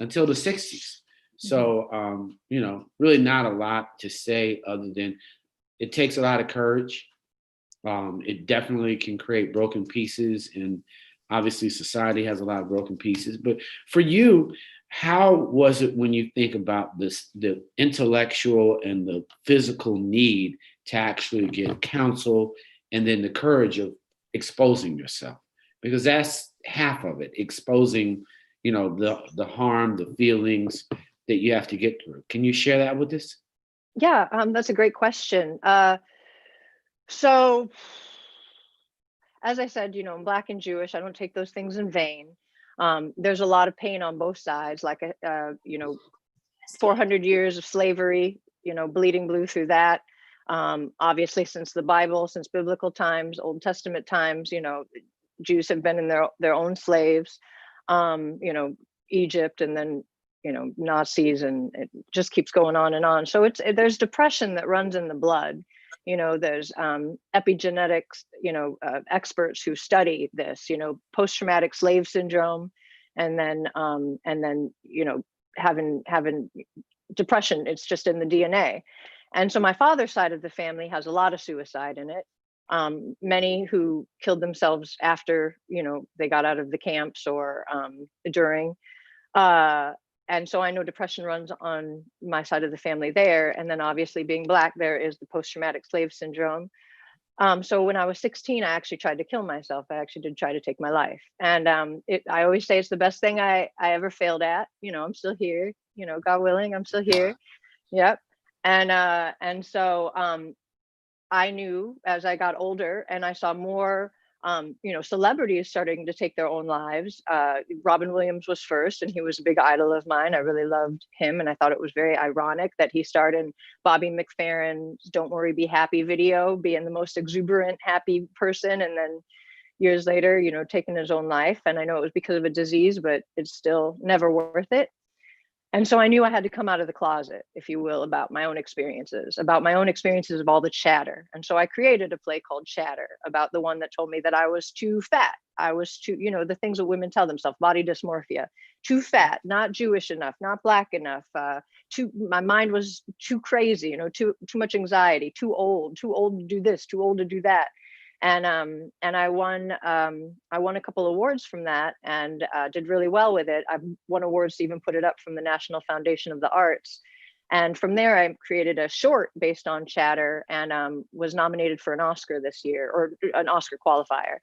until the 60s. So, you know, really not a lot to say other than it takes a lot of courage. It definitely can create broken pieces, and obviously society has a lot of broken pieces. But for you, how was it when you think about this, the intellectual and the physical need to actually get counsel and then the courage of exposing yourself? Because that's half of it, exposing, you know, the harm, the feelings that you have to get through. Can you share that with us? Yeah, that's a great question. So, as I said, you know, I'm Black and Jewish. I don't take those things in vain. There's a lot of pain on both sides, like, you know, 400 years of slavery, you know, bleeding blue through that. Obviously, since the Bible, since biblical times, Old Testament times, you know, Jews have been in their own slaves, you know, Egypt, and then, you know, Nazis, and it just keeps going on and on. So there's depression that runs in the blood. You know, there's epigenetics, you know, experts who study this, you know, post-traumatic slave syndrome, and then, you know, having depression. It's just in the DNA. And so my father's side of the family has a lot of suicide in it. Many who killed themselves after, you know, they got out of the camps or during. And so I know depression runs on my side of the family there. And then obviously being Black, there is the post-traumatic slave syndrome. So when I was 16, I actually tried to kill myself. I actually did try to take my life. And I always say it's the best thing I ever failed at. You know, I'm still here, you know, God willing, I'm still here. Yep. And so I knew as I got older and I saw more, you know, celebrities starting to take their own lives. Robin Williams was first, and he was a big idol of mine. I really loved him, and I thought it was very ironic that he starred in Bobby McFerrin's "Don't Worry, Be Happy" video, being the most exuberant, happy person, and then years later, you know, taking his own life. And I know it was because of a disease, but it's still never worth it. And so I knew I had to come out of the closet, if you will, about my own experiences of all the chatter. And so I created a play called Chatter, about the one that told me that I was too fat. I was too, you know, the things that women tell themselves, body dysmorphia, too fat, not Jewish enough, not Black enough, my mind was too crazy, you know, too much anxiety, too old to do this, too old to do that. And I won a couple awards from that, and did really well with it. I won awards to even put it up from the National Foundation of the Arts. And from there, I created a short based on Chatter, and was nominated for an Oscar this year, or an Oscar qualifier.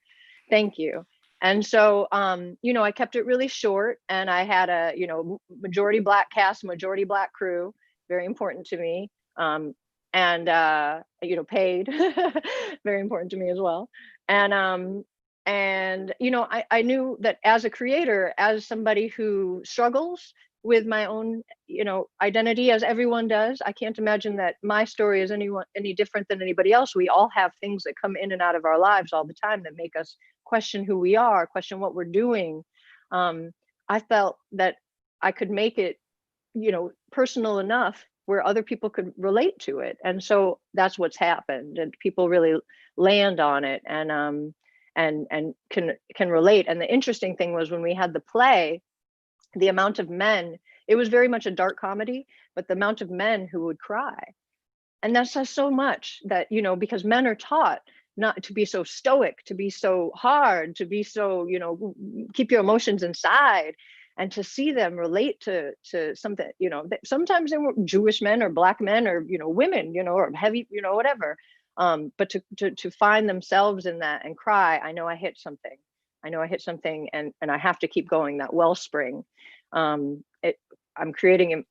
Thank you. And so, you know, I kept it really short, and I had a, you know, majority Black cast, majority Black crew, very important to me. And you know, paid, very important to me as well. And you know, I knew that as a creator, as somebody who struggles with my own, you know, identity, as everyone does, I can't imagine that my story is any different than anybody else. We all have things that come in and out of our lives all the time that make us question who we are, question what we're doing. I felt that I could make it, you know, personal enough where other people could relate to it. And so that's what's happened, and people really land on it, and can relate. And the interesting thing was, when we had the play, the amount of men, it was very much a dark comedy, but the amount of men who would cry. And that says so much, that, you know, because men are taught not to be so stoic, to be so hard, to be so, you know, keep your emotions inside. And to see them relate to something, you know, that sometimes they were Jewish men or Black men, or, you know, women, you know, or heavy, you know, whatever. But to find themselves in that and cry, I know I hit something. I know I hit something, and I have to keep going, that wellspring. I'm creating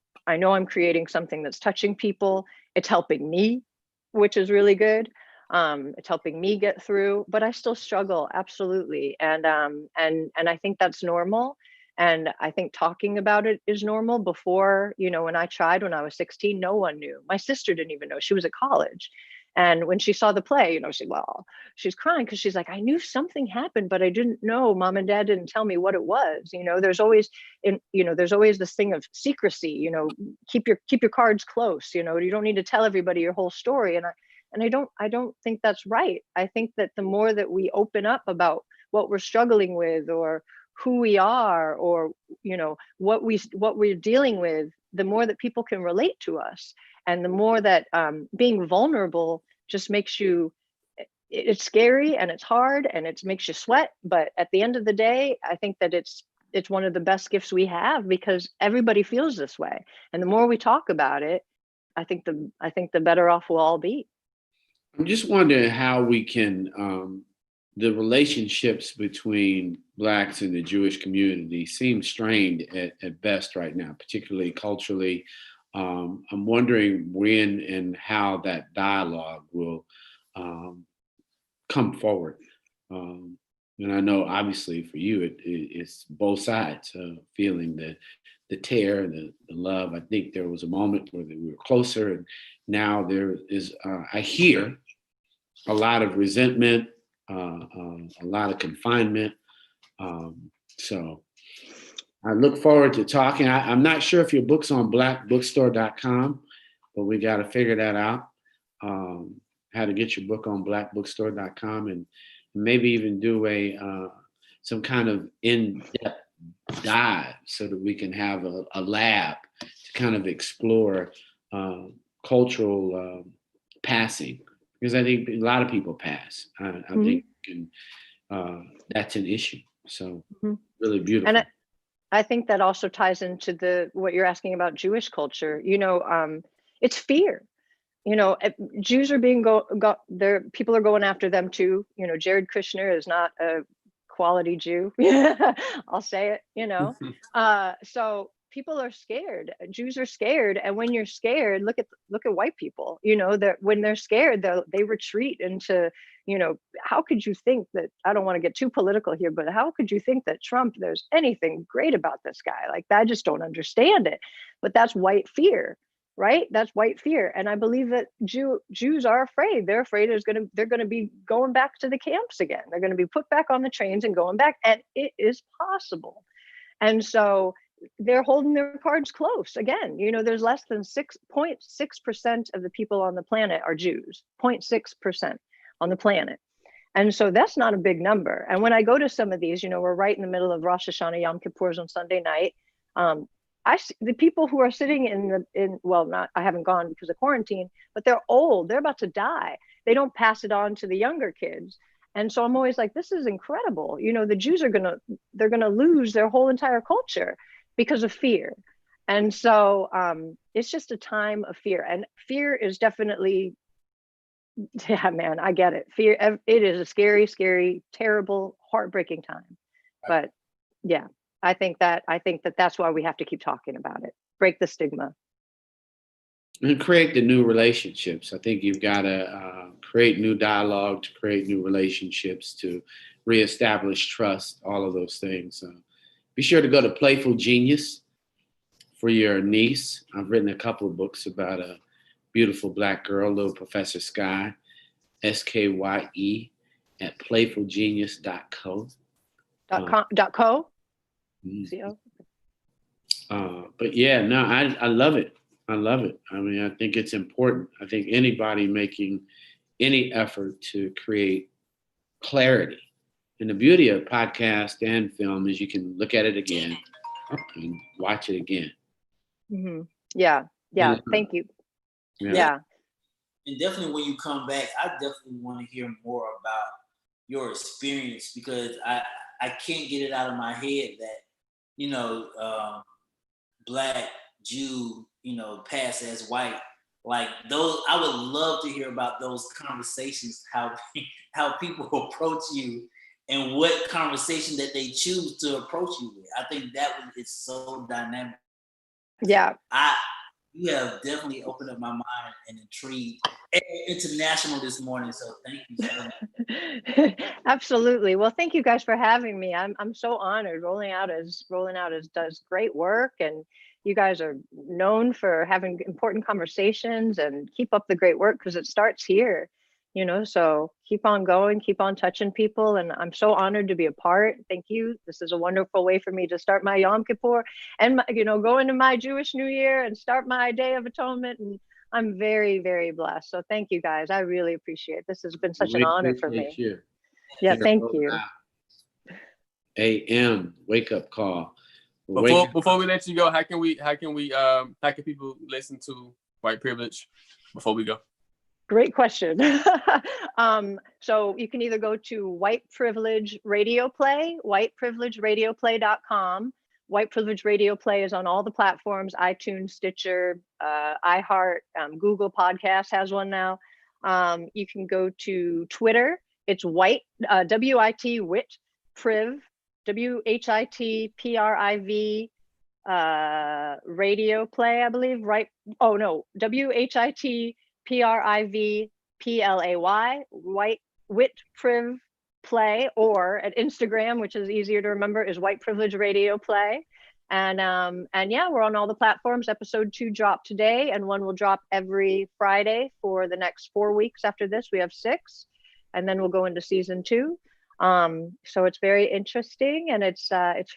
something that's touching people. It's helping me, which is really good. It's helping me get through, but I still struggle, absolutely. And I think that's normal. And I think talking about it is normal. Before, you know, when I tried when I was 16, no one knew. My sister didn't even know. She was at college. And when she saw the play, you know, she's crying because she's like, I knew something happened, but I didn't know. Mom and Dad didn't tell me what it was. You know, there's always this thing of secrecy, you know, keep your cards close, you know, you don't need to tell everybody your whole story. And I don't think that's right. I think that the more that we open up about what we're struggling with, or who we are, or, you know, what we're dealing with, the more that people can relate to us, and the more that being vulnerable just makes you, it's scary and it's hard and it makes you sweat, but at the end of the day, I think that it's one of the best gifts we have, because everybody feels this way, and the more we talk about it, I think the better off we'll all be. I'm just wondering how we can the relationships between Blacks and the Jewish community seem strained at best right now, particularly culturally. I'm wondering when and how that dialogue will come forward. And I know, obviously, for you, it's both sides feeling the tear, the love. I think there was a moment where we were closer, and now there is, I hear a lot of resentment, a lot of confinement. So I look forward to talking. I'm not sure if your book's on blackbookstore.com, but we got to figure that out. How to get your book on blackbookstore.com, and maybe even do some kind of in-depth dive so that we can have a lab to kind of explore cultural passing. Because I think a lot of people pass. I think that's an issue. So really beautiful. I think that also ties into what you're asking about Jewish culture. It's fear. Jews are being people are going after them too. Jared Kushner is not a quality Jew. I'll say it. So people are scared. Jews are scared, and when you're scared, look at white people. When they're scared, they retreat into. How could you think that? I don't want to get too political here, but how could you think that Trump? There's anything great about this guy? Like, I just don't understand it. But that's white fear, right? That's white fear, and I believe that Jews are afraid. They're afraid they're going to be going back to the camps again. They're going to be put back on the trains and going back, and it is possible. And so they're holding their cards close. Again, there's less than 6.6% of the people on the planet are Jews, 0.6% on the planet. And so that's not a big number. And when I go to some of these, we're right in the middle of Rosh Hashanah, Yom Kippur's on Sunday night. I see the people who are sitting I haven't gone because of quarantine, but they're old. They're about to die. They don't pass it on to the younger kids. And so I'm always like, this is incredible. The Jews they're going to lose their whole entire culture because of fear. And so it's just a time of fear. And fear is definitely, yeah, man, I get it. Fear, it is a scary, scary, terrible, heartbreaking time. But yeah, I think that that's why we have to keep talking about it. Break the stigma. And create the new relationships. I think you've got to create new dialogue, to create new relationships, to reestablish trust, all of those things. Be sure to go to Playful Genius for your niece. I've written a couple of books about a beautiful Black girl, little Professor Sky, SKYE, at playfulgenius.co. .co? But yeah, no, I love it. I love it. I mean, I think it's important. I think anybody making any effort to create clarity. And the beauty of podcast and film is you can look at it again and watch it again. Mm-hmm. Yeah. Thank you. Yeah. And definitely when you come back, I definitely want to hear more about your experience, because I can't get it out of my head that, Black, Jew, passed as white. Like those, I would love to hear about those conversations, how people approach you and what conversation that they choose to approach you with. I think it's so dynamic. Yeah. You have definitely opened up my mind and intrigued. International this morning, so thank you so much. Absolutely. Well, thank you guys for having me. I'm so honored. Rolling Out does great work, and you guys are known for having important conversations, and keep up the great work, because it starts here. So keep on going, keep on touching people. And I'm so honored to be a part. Thank you. This is a wonderful way for me to start my Yom Kippur and, go into my Jewish New Year and start my Day of Atonement. And I'm very, very blessed. So thank you guys. I really appreciate it. This has been such an honor for me. You. Yeah, thank you. AM wake up call. Before we let you go, how can people listen to White Privilege before we go? Great question. So you can either go to White Privilege Radio Play, whiteprivilegeradioplay.com. White Privilege Radio Play is on all the platforms: iTunes, Stitcher, iHeart, Google Podcasts has one now. You can go to Twitter. It's White, WIT, WIT, Priv, WHITPRIV, Radio Play, I believe, right? Oh no, WHITPRIVPLAY, White Wit Priv Play, or at Instagram, which is easier to remember, is White Privilege Radio Play. And yeah, we're on all the platforms. Episode 2 dropped today, and 1 will drop every Friday for the next 4 weeks. After this, we have 6, and then we'll go into season 2. So it's very interesting, and it's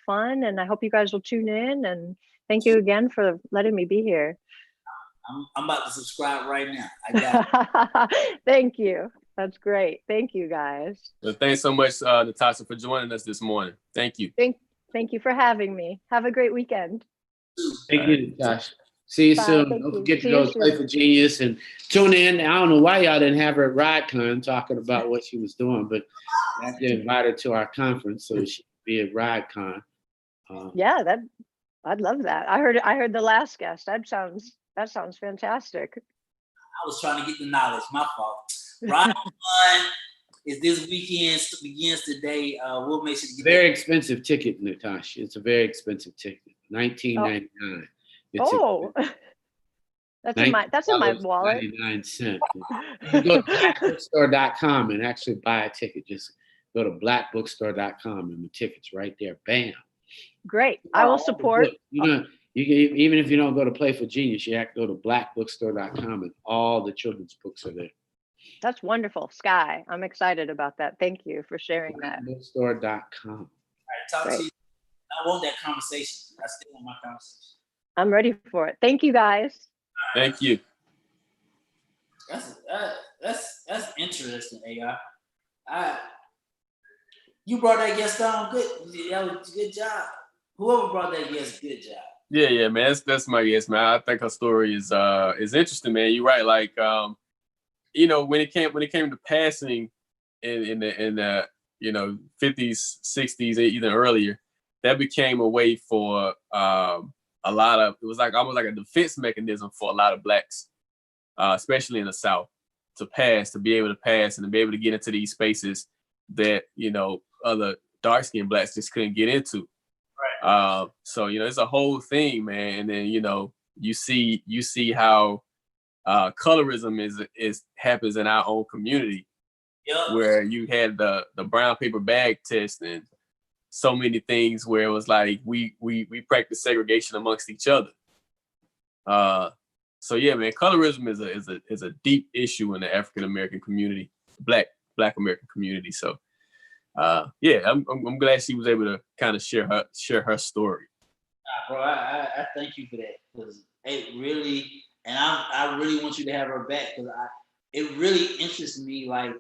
fun, and I hope you guys will tune in, and thank you again for letting me be here. I'm about to subscribe right now. I got it. Thank you. That's great. Thank you, guys. Well, thanks so much, Natasha, for joining us this morning. Thank you. Thank you for having me. Have a great weekend. Thank you, Natasha. See you soon. Don't forget to go to Playful Genius and tune in. I don't know why y'all didn't have her at RideCon talking about what she was doing, but I have to invite her to our conference so she can be at RideCon. Yeah, I'd love that. I heard the last guest. That sounds fantastic. I was trying to get the knowledge. My fault. Ride One is this weekend. Begins today. We'll make sure to get very expensive ticket, Natasha. It's a very expensive ticket. $19.99. Oh, that's in my wallet. 99 cents. You can go to blackbookstore.com and actually buy a ticket. Just go to blackbookstore.com and the ticket's right there. Bam. Great. I will support. You can, even if you don't go to Play for Genius, you have to go to blackbookstore.com and all the children's books are there. That's wonderful, Sky. I'm excited about that. Thank you for sharing that. Blackbookstore.com. All right, talk to you. I want that conversation. I still want my conversation. I'm ready for it. Thank you, guys. Thank you. That's interesting, AI. You brought that guest on. Good. That was a good job. Whoever brought that guest, good job. Yeah, man. That's my guess, man. I think her story is interesting, man. You're right. Like, you know, when it came to passing in the 50s, 60s, even earlier, that became a way for a lot of, it was like almost like a defense mechanism for a lot of blacks, especially in the South, to be able to pass and to be able to get into these spaces that, you know, other dark-skinned blacks just couldn't get into. Right. So, you know, it's a whole thing, man. And then, you know, you see how colorism happens in our own community. Yep. Where you had the brown paper bag test and so many things where it was like we practice segregation amongst each other. So yeah, man, colorism is a deep issue in the African American community, Black American community. So yeah, I'm glad she was able to kind of share her story. Bro, I thank you for that, because it really, and I really want you to have her back, because it really interests me, like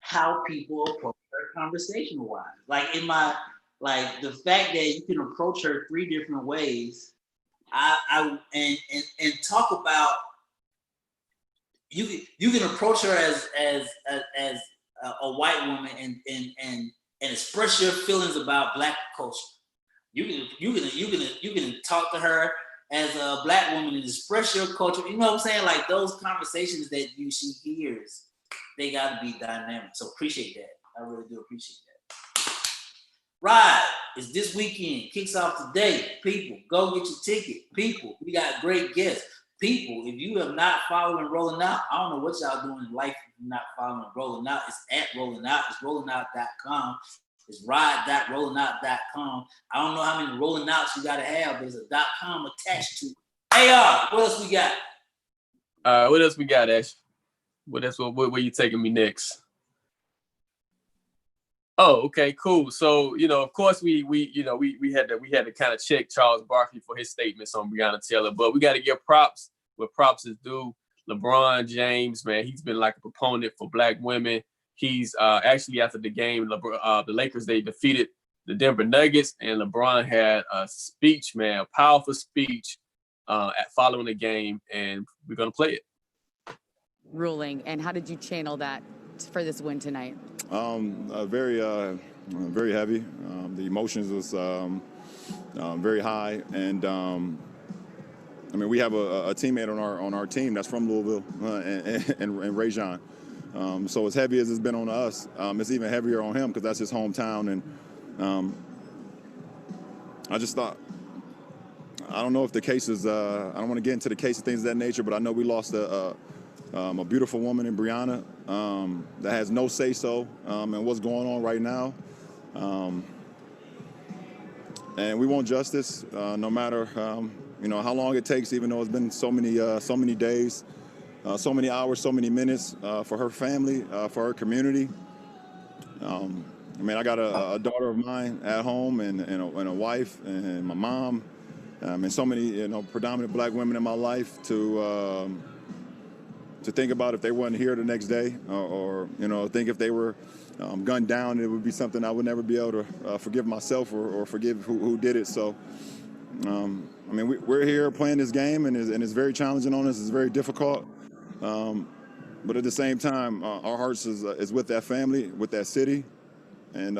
how people approach her conversational wise. Like the fact that you can approach her 3 different ways. And talk about, you can approach her as a white woman and express your feelings about Black culture. You can talk to her as a Black woman and express your culture. You know what I'm saying? Like those conversations that she hears, they got to be dynamic. So appreciate that. I really do appreciate that. Ride is this weekend. Kicks off today. People, go get your ticket. People, we got great guests. People, if you have not following Rolling Out, I don't know what y'all doing in life if you're not following Rolling Out. It's at Rolling Out. It's rollingout.com. It's ride.rollingout.com. I don't know how many rolling outs you got to have. There's a .com attached to it. AR, what else we got? What else we got, Ash? Where you taking me next? Oh, okay, cool. So, you know, of course we had to kind of check Charles Barkley for his statements on Breonna Taylor, but we got to give props where props is due. LeBron James, man, he's been like a proponent for Black women. He's actually, after the game, the Lakers, they defeated the Denver Nuggets, and LeBron had a speech, man, a powerful speech following the game, and we're gonna play it. Ruling, and how did you channel that for this win tonight? Very heavy. The emotions was very high, and I mean, we have a teammate on our team that's from Louisville and Rajon. So as heavy as it's been on us, it's even heavier on him because that's his hometown. And I just thought, I don't know if the case is, I don't want to get into the case of things of that nature, but I know we lost a beautiful woman in Breonna that has no say-so in what's going on right now. And we want justice, no matter how long it takes, even though it's been so many days. So many hours, so many minutes for her family, for her community. I mean, I got a daughter of mine at home and a wife and my mom, and so many predominant Black women in my life to think about if they weren't here the next day, or think if they were gunned down, it would be something I would never be able to forgive myself or forgive who did it. So. I mean, we're here playing this game, and it's very challenging on us. It's very difficult. But at the same time, our hearts is with that family, with that city, and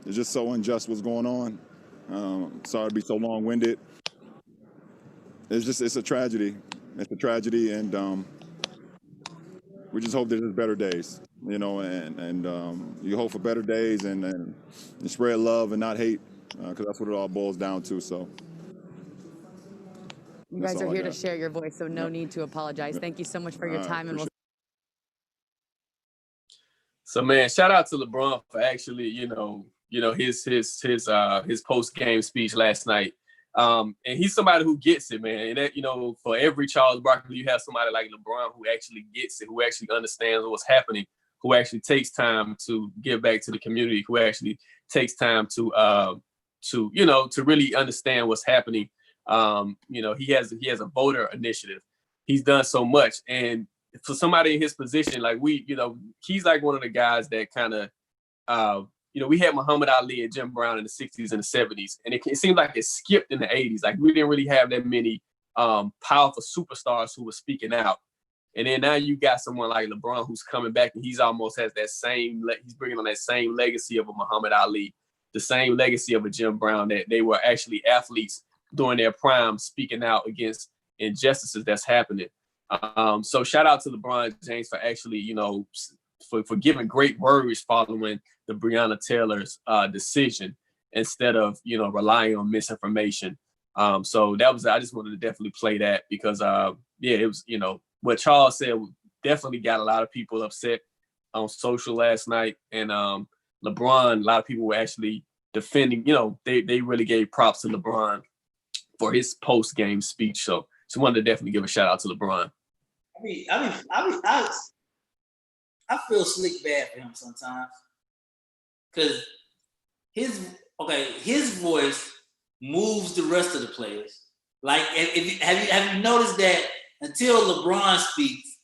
it's just so unjust what's going on. Sorry to be so long-winded. It's a tragedy. It's a tragedy, and we just hope that there's better days, and you hope for better days and spread love and not hate, because that's what it all boils down to. So you guys are here to share your voice, so no need to apologize. Thank you so much for your time, and we'll. So man, shout out to LeBron for actually, his post game speech last night. And he's somebody who gets it, man. And that, for every Charles Barkley, you have somebody like LeBron who actually gets it, who actually understands what's happening, who actually takes time to give back to the community, who actually takes time to really understand what's happening. He has a voter initiative. He's done so much, and for somebody in his position, like he's like one of the guys that kind of, we had Muhammad Ali and Jim Brown in the 60s and the 70s, and it seemed like it skipped in the 80s. Like we didn't really have that many powerful superstars who were speaking out. And then now you got someone like LeBron who's coming back, and he's almost has that he's bringing on that same legacy of a Muhammad Ali, the same legacy of a Jim Brown, that they were actually athletes during their prime speaking out against injustices that's happening. So shout out to LeBron James for actually, for giving great words following the Breonna Taylor's decision instead of, relying on misinformation. So I just wanted to definitely play that because, it was, what Charles said definitely got a lot of people upset on social last night. And LeBron, a lot of people were actually defending, they really gave props to LeBron for his post-game speech. So just wanted to definitely give a shout out to LeBron. I feel slick bad for him sometimes, because his voice moves the rest of the players. Like, have you noticed that until LeBron speaks,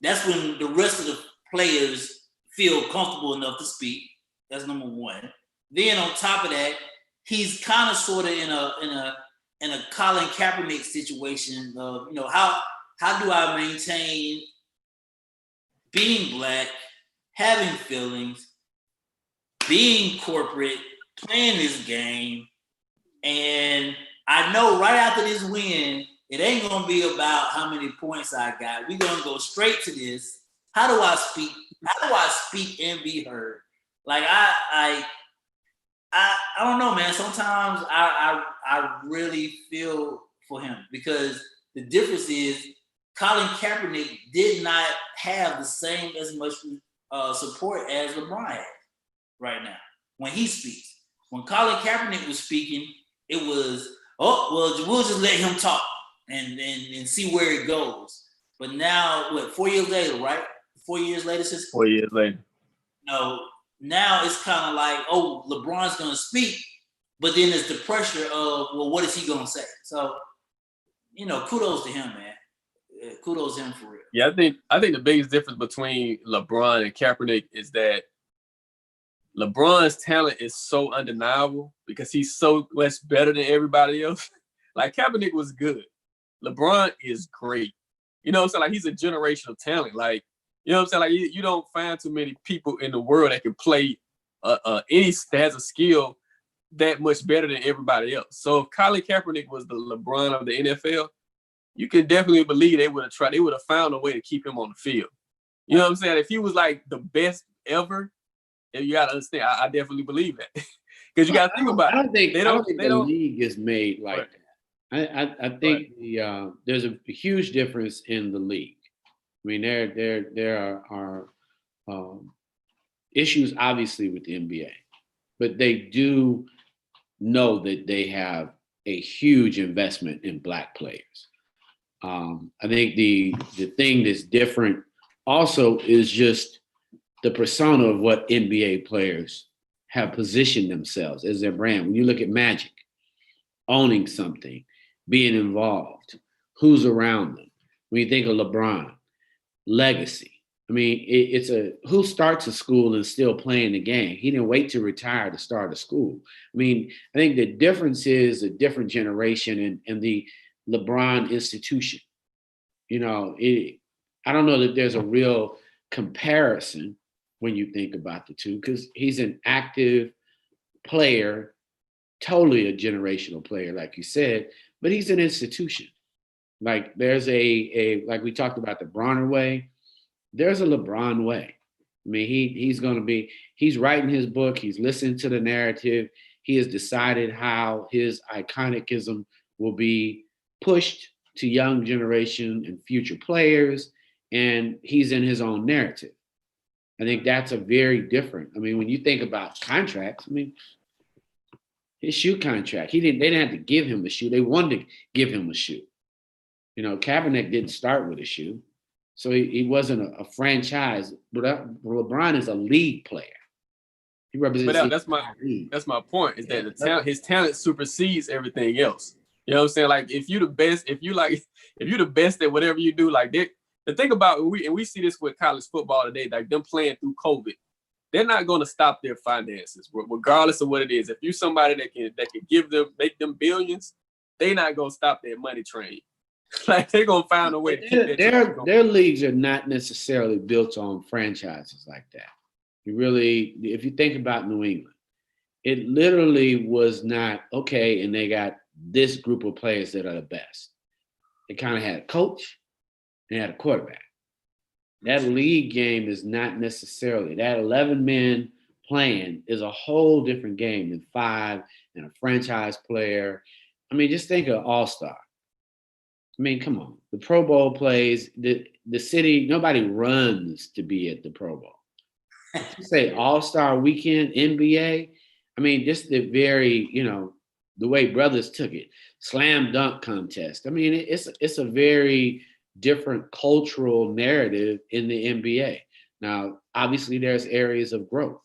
that's when the rest of the players feel comfortable enough to speak. That's number one. Then on top of that, he's kind of sort of in a Colin Kaepernick situation of, how do I maintain being black, having feelings, being corporate, playing this game, and I know right after this win, it ain't gonna be about how many points I got. We're gonna go straight to this. How do I speak? How do I speak and be heard? Like I don't know, man. Sometimes I really feel for him, because the difference is Colin Kaepernick did not have as much support as LeBron has right now when he speaks. When Colin Kaepernick was speaking, it was, we'll just let him talk and see where it goes. But now, 4 years later, right? 4 years later since 4 years later. Now it's kind of like, LeBron's gonna speak, but then there's the pressure of, what is he gonna say? So, kudos to him, man. Kudos to him for real. Yeah, I think the biggest difference between LeBron and Kaepernick is that LeBron's talent is so undeniable because he's so much better than everybody else. Like, Kaepernick was good. LeBron is great. You know what I'm saying? Like, he's a generational talent. Like, you know what I'm saying? Like, you don't find too many people in the world that can play that has a skill that much better than everybody else. So if Colin Kaepernick was the LeBron of the NFL, you can definitely believe they would have found a way to keep him on the field. You know what I'm saying? If he was like the best ever, you gotta understand, I definitely believe that. Because you gotta think about it. I don't think the league is made like that. I think there's a huge difference in the league. I mean, there are issues obviously with the NBA, but they do know that they have a huge investment in Black players. I think the thing that's different also is just the persona of what NBA players have positioned themselves as their brand. When you look at Magic, owning something, being involved, who's around them. When you think of LeBron, legacy. I mean, it's who starts a school and still playing the game. He didn't wait to retire to start a school. I mean, I think the difference is a different generation and the LeBron institution. I don't know that there's a real comparison when you think about the two, because he's an active player totally a generational player, like you said, but he's an institution. Like there's like we talked about the Bronner way, there's a LeBron way. I mean, he's writing his book, he's listening to the narrative, he has decided how his iconicism will be pushed to young generation and future players, and he's in his own narrative. I think that's a very different. I mean, when you think about contracts, I mean, his shoe contract, they didn't have to give him a shoe. They wanted to give him a shoe. You know, Kaepernick didn't start with a shoe. So he wasn't a franchise. But LeBron is a league player. He represents. But that's my point. Is that his talent supersedes everything else. You know what I'm saying? Like if you're the best, if you're the best at whatever you do, like the thing about we see this with college football today, like them playing through COVID, they're not going to stop their finances, regardless of what it is. If you're somebody that can make them billions, they're not going to stop their money train. Like they're gonna find a way to keep their leagues are not necessarily built on franchises like that. If you think about New England, it literally was not okay, and they got this group of players that are the best. They kind of had a coach, and had a quarterback. That league game is not necessarily that 11 men playing is a whole different game than 5 and a franchise player. I mean, just think of All-Star. I mean, come on. The Pro Bowl plays, the city, nobody runs to be at the Pro Bowl. If you say All-Star Weekend, NBA, I mean, just the very, the way brothers took it. Slam dunk contest. I mean, it's a very different cultural narrative in the NBA. Now, obviously, there's areas of growth,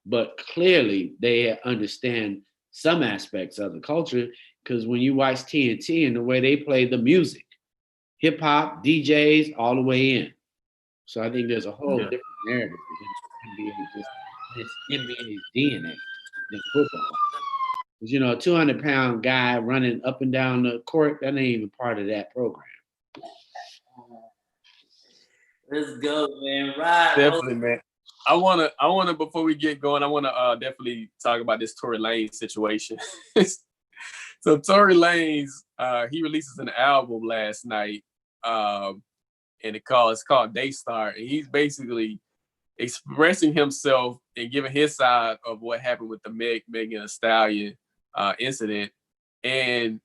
but clearly they understand some aspects of the culture. Because when you watch TNT and the way they play the music, hip hop, DJs, all the way in. So I think there's a whole different narrative in NBA's DNA than football. Because, a 200-pound guy running up and down the court, that ain't even part of that program. Let's go, man. Right. Definitely, man. I wanna before we get going, I wanna definitely talk about this Tory Lanez situation. So Tory Lanez, he releases an album last night, and it's called Daystar, and he's basically expressing himself and giving his side of what happened with the Megan Thee Stallion incident, and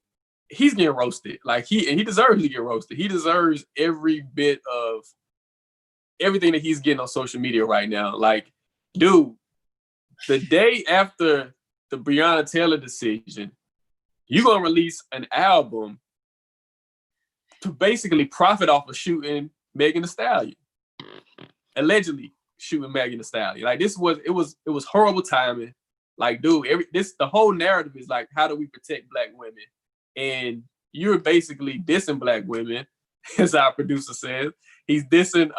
he's getting roasted. Like he deserves to get roasted. He deserves every bit of everything that he's getting on social media right now. Like, dude, the day after the Breonna Taylor decision, you're gonna release an album to basically profit off of shooting Megan Thee Stallion, allegedly shooting Megan Thee Stallion. Like it was horrible timing. Like, dude, the whole narrative is like, how do we protect Black women? And you're basically dissing Black women, as our producer says. He's dissing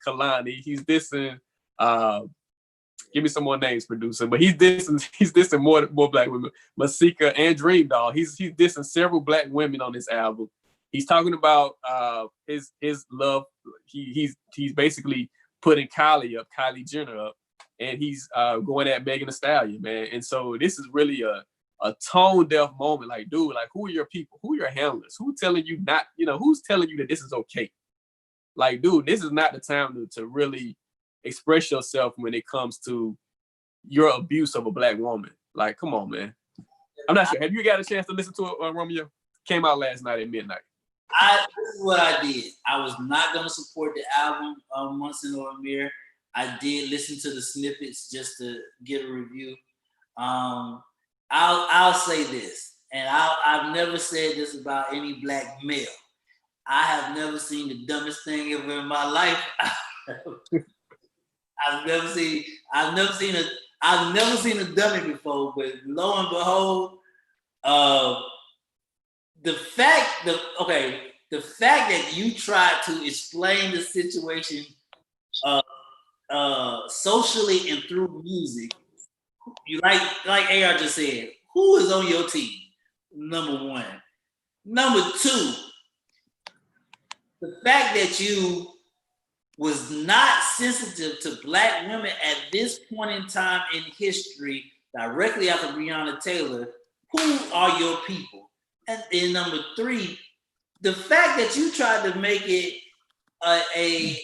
Kalani. He's dissing. Give me some more names, producer. But he's dissing more Black women. Masika and Dream Doll. He's dissing several Black women on this album. He's talking about his love. He's basically putting Kylie Jenner up, and he's going at Megan Thee Stallion, man. And so this is really a tone deaf moment. Like, dude, like, who are your people? Who are your handlers? Who's telling you not? Who's telling you that this is okay? Like, dude, this is not the time to really express yourself when it comes to your abuse of a Black woman. Like, come on, man. I'm not sure. Have you got a chance to listen to it, Romeo? Came out last night at midnight. This is what I did. I was not going to support the album, Munson or Amir. I did listen to the snippets just to get a review. I'll say this, and I've never said this about any Black male. I have never seen the dumbest thing ever in my life. I've never seen a dummy before, but lo and behold, the fact that you tried to explain the situation socially and through music, you like AR just said, who is on your team? Number one. Number two, the fact that you was not sensitive to Black women at this point in time in history directly after Breonna Taylor, who are your people? And then number 3, the fact that you tried to make it a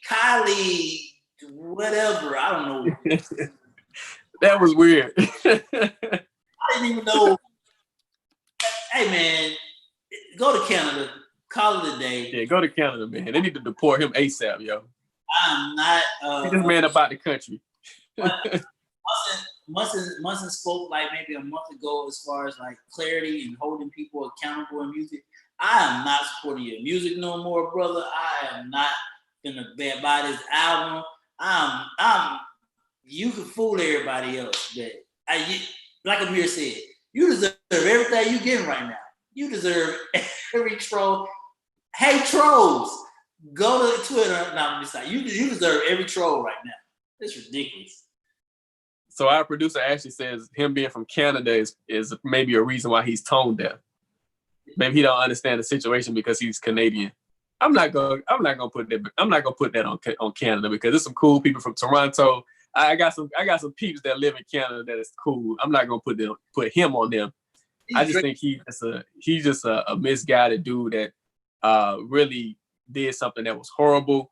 Kylie whatever, I don't know. That was weird. I didn't even know. Hey man, go to Canada, call it a day. Yeah, go to Canada, man. They need to deport him ASAP, yo. I'm not. This man about the country. Munson spoke like maybe a month ago as far as like clarity and holding people accountable in music. I am not supporting your music no more, brother. I am not gonna buy this album. You can fool everybody else, but like Amir said, you deserve everything you're getting right now. You deserve every troll. Hey, trolls, go to Twitter. No, I'm just saying, you deserve every troll right now. It's ridiculous. So our producer actually says him being from Canada is maybe a reason why he's tone deaf. Maybe he don't understand the situation because he's Canadian. I'm not gonna put that on Canada because there's some cool people from Toronto. I got some peeps that live in Canada that is cool. I'm not gonna put him on them. I just think he's just a misguided dude that really did something that was horrible,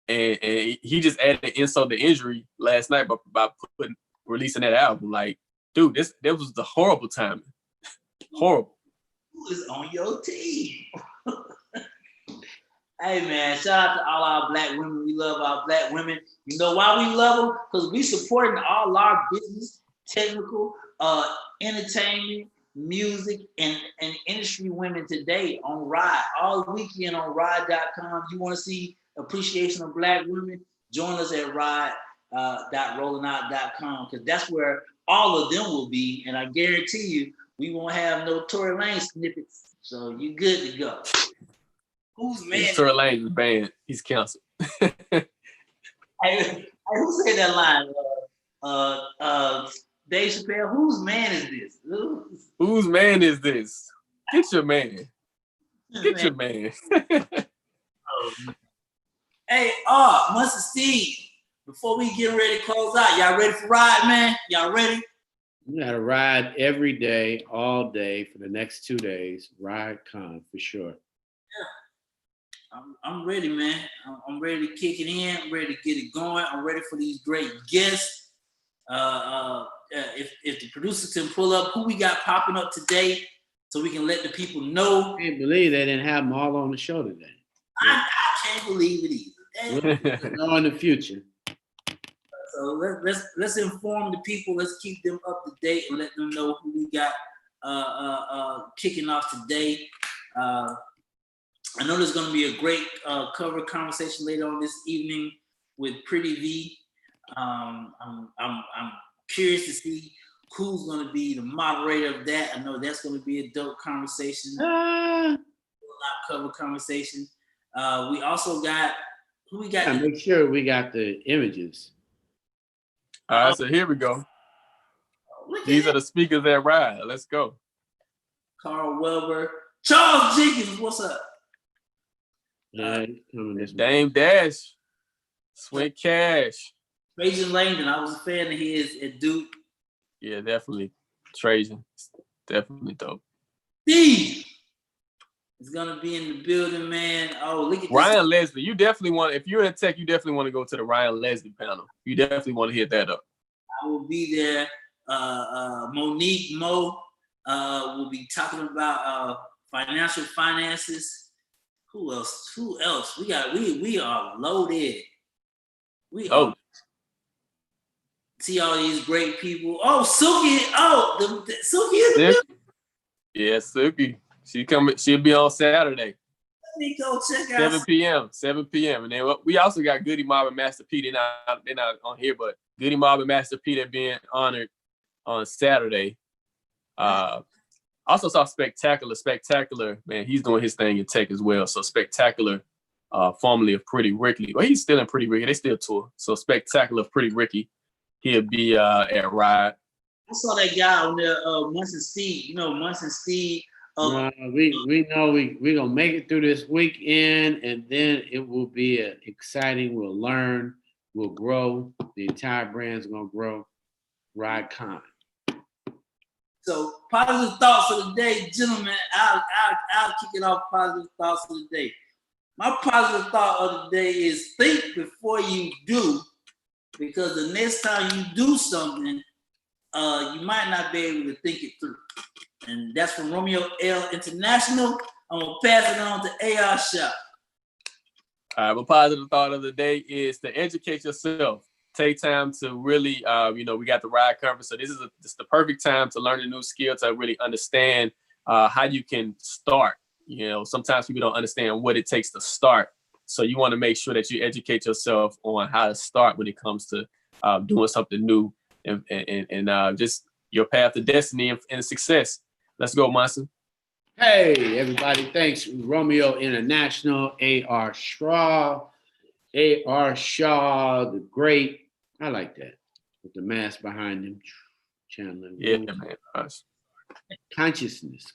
and he just added insult to injury last night by releasing that album. Like, dude, that was the horrible timing. Horrible. Who is on your team? Hey man, shout out to all our black women. We love our black women. You know why we love them? Because we supporting all our business, technical, entertainment, music, and industry women today on Ride. All weekend on ride.com. You want to see appreciation of black women? Join us at ride.rollingout.com because that's where all of them will be. And I guarantee you, we won't have no Tory Lane snippets. So you good to go. Who's man? Tory Lane is banned. He's canceled. Hey, who said that line? Dave Chappelle. Whose man is this? Whose man is this? Get your man. Get your man. Hey, Mustard Steve. Before we get ready to close out, y'all ready for Ride, man? Y'all ready? You gotta ride every day, all day for the next 2 days. Ride Con for sure. Yeah, I'm ready, man. I'm ready to kick it in. I'm ready to get it going. I'm ready for these great guests. If the producers can pull up who we got popping up today, so we can let the people know. I can't believe they didn't have them all on the show today. I can't believe it either. Know in the future. So let's inform the people. Let's keep them up to date and let them know who we got kicking off today. I know there's going to be a great cover conversation later on this evening with Pretty V. I'm curious to see who's going to be the moderator of that. I know that's going to be a dope conversation. Cover conversation. We also got who we got. Make sure we got the images. All right, so here we go. These are the speakers that ride. Let's go. Carl Weber, Charles Jenkins, what's up? Dame Dash, Swing Cash. Trajan Langdon, I was a fan of his at Duke. Yeah, definitely. Trajan, definitely dope. Steve is gonna be in the building, man. Oh, look at Ryan Leslie. You definitely want, if you're in tech, you definitely want to go to the Ryan Leslie panel. You definitely want to hit that up. I will be there. Monique Mo will be talking about financial finances. Who else? We are loaded. We are. See all these great people. Oh, Suki. Oh, Suki is the Yeah, Suki. She'll be on Saturday. Let me go check out 7 p.m. And then we also got Goody Mob and Master P. They're not on here, but Goody Mob and Master P, they're being honored on Saturday. Also saw Spectacular, man, he's doing his thing in tech as well. So Spectacular, formerly of Pretty Ricky. Well, he's still in Pretty Ricky. They still tour. So Spectacular of Pretty Ricky, he'll be at Ride. I saw that guy on there, Munson Steve. You know, Munson Steve. We know we're gonna make it through this weekend, and then it will be exciting. We'll learn, we'll grow. The entire brand's gonna grow. Ride Con. So positive thoughts of the day, gentlemen. I'll kick it off. Positive thoughts of the day. My positive thought of the day is think before you do, because the next time you do something, you might not be able to think it through. And that's from Romeo L. International. I'm gonna pass it on to AR Shop. All right, my positive thought of the day is to educate yourself. Take time to really, we got the Ride Conference, so this is the perfect time to learn a new skill, to really understand how you can start. Sometimes people don't understand what it takes to start. So you want to make sure that you educate yourself on how to start when it comes to doing something new and just your path to destiny and success. Let's go, Monson. Hey, everybody. Thanks, Romeo International, A.R. Shaw. A.R. Shaw, the great. I like that. With the mask behind him. Channeling. Yeah, man. Consciousness.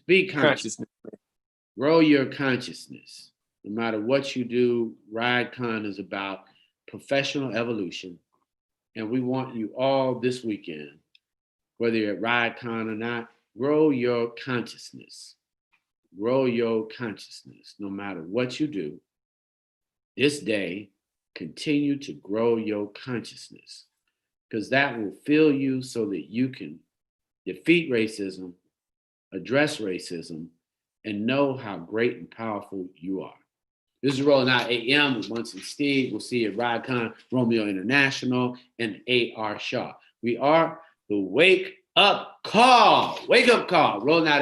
Be conscious. Grow your consciousness. No matter what you do, RideCon is about professional evolution. And we want you all this weekend, whether you're at RideCon or not, grow your consciousness. Grow your consciousness. No matter what you do, this day, continue to grow your consciousness, because that will fill you so that you can defeat racism, address racism, and know how great and powerful you are. This is Rolling Out AM with Munson Steve. We'll see you at RideCon, Romeo International, and A.R. Shaw. We are the Wake Up Call. Wake Up Call. Rolling Out AM.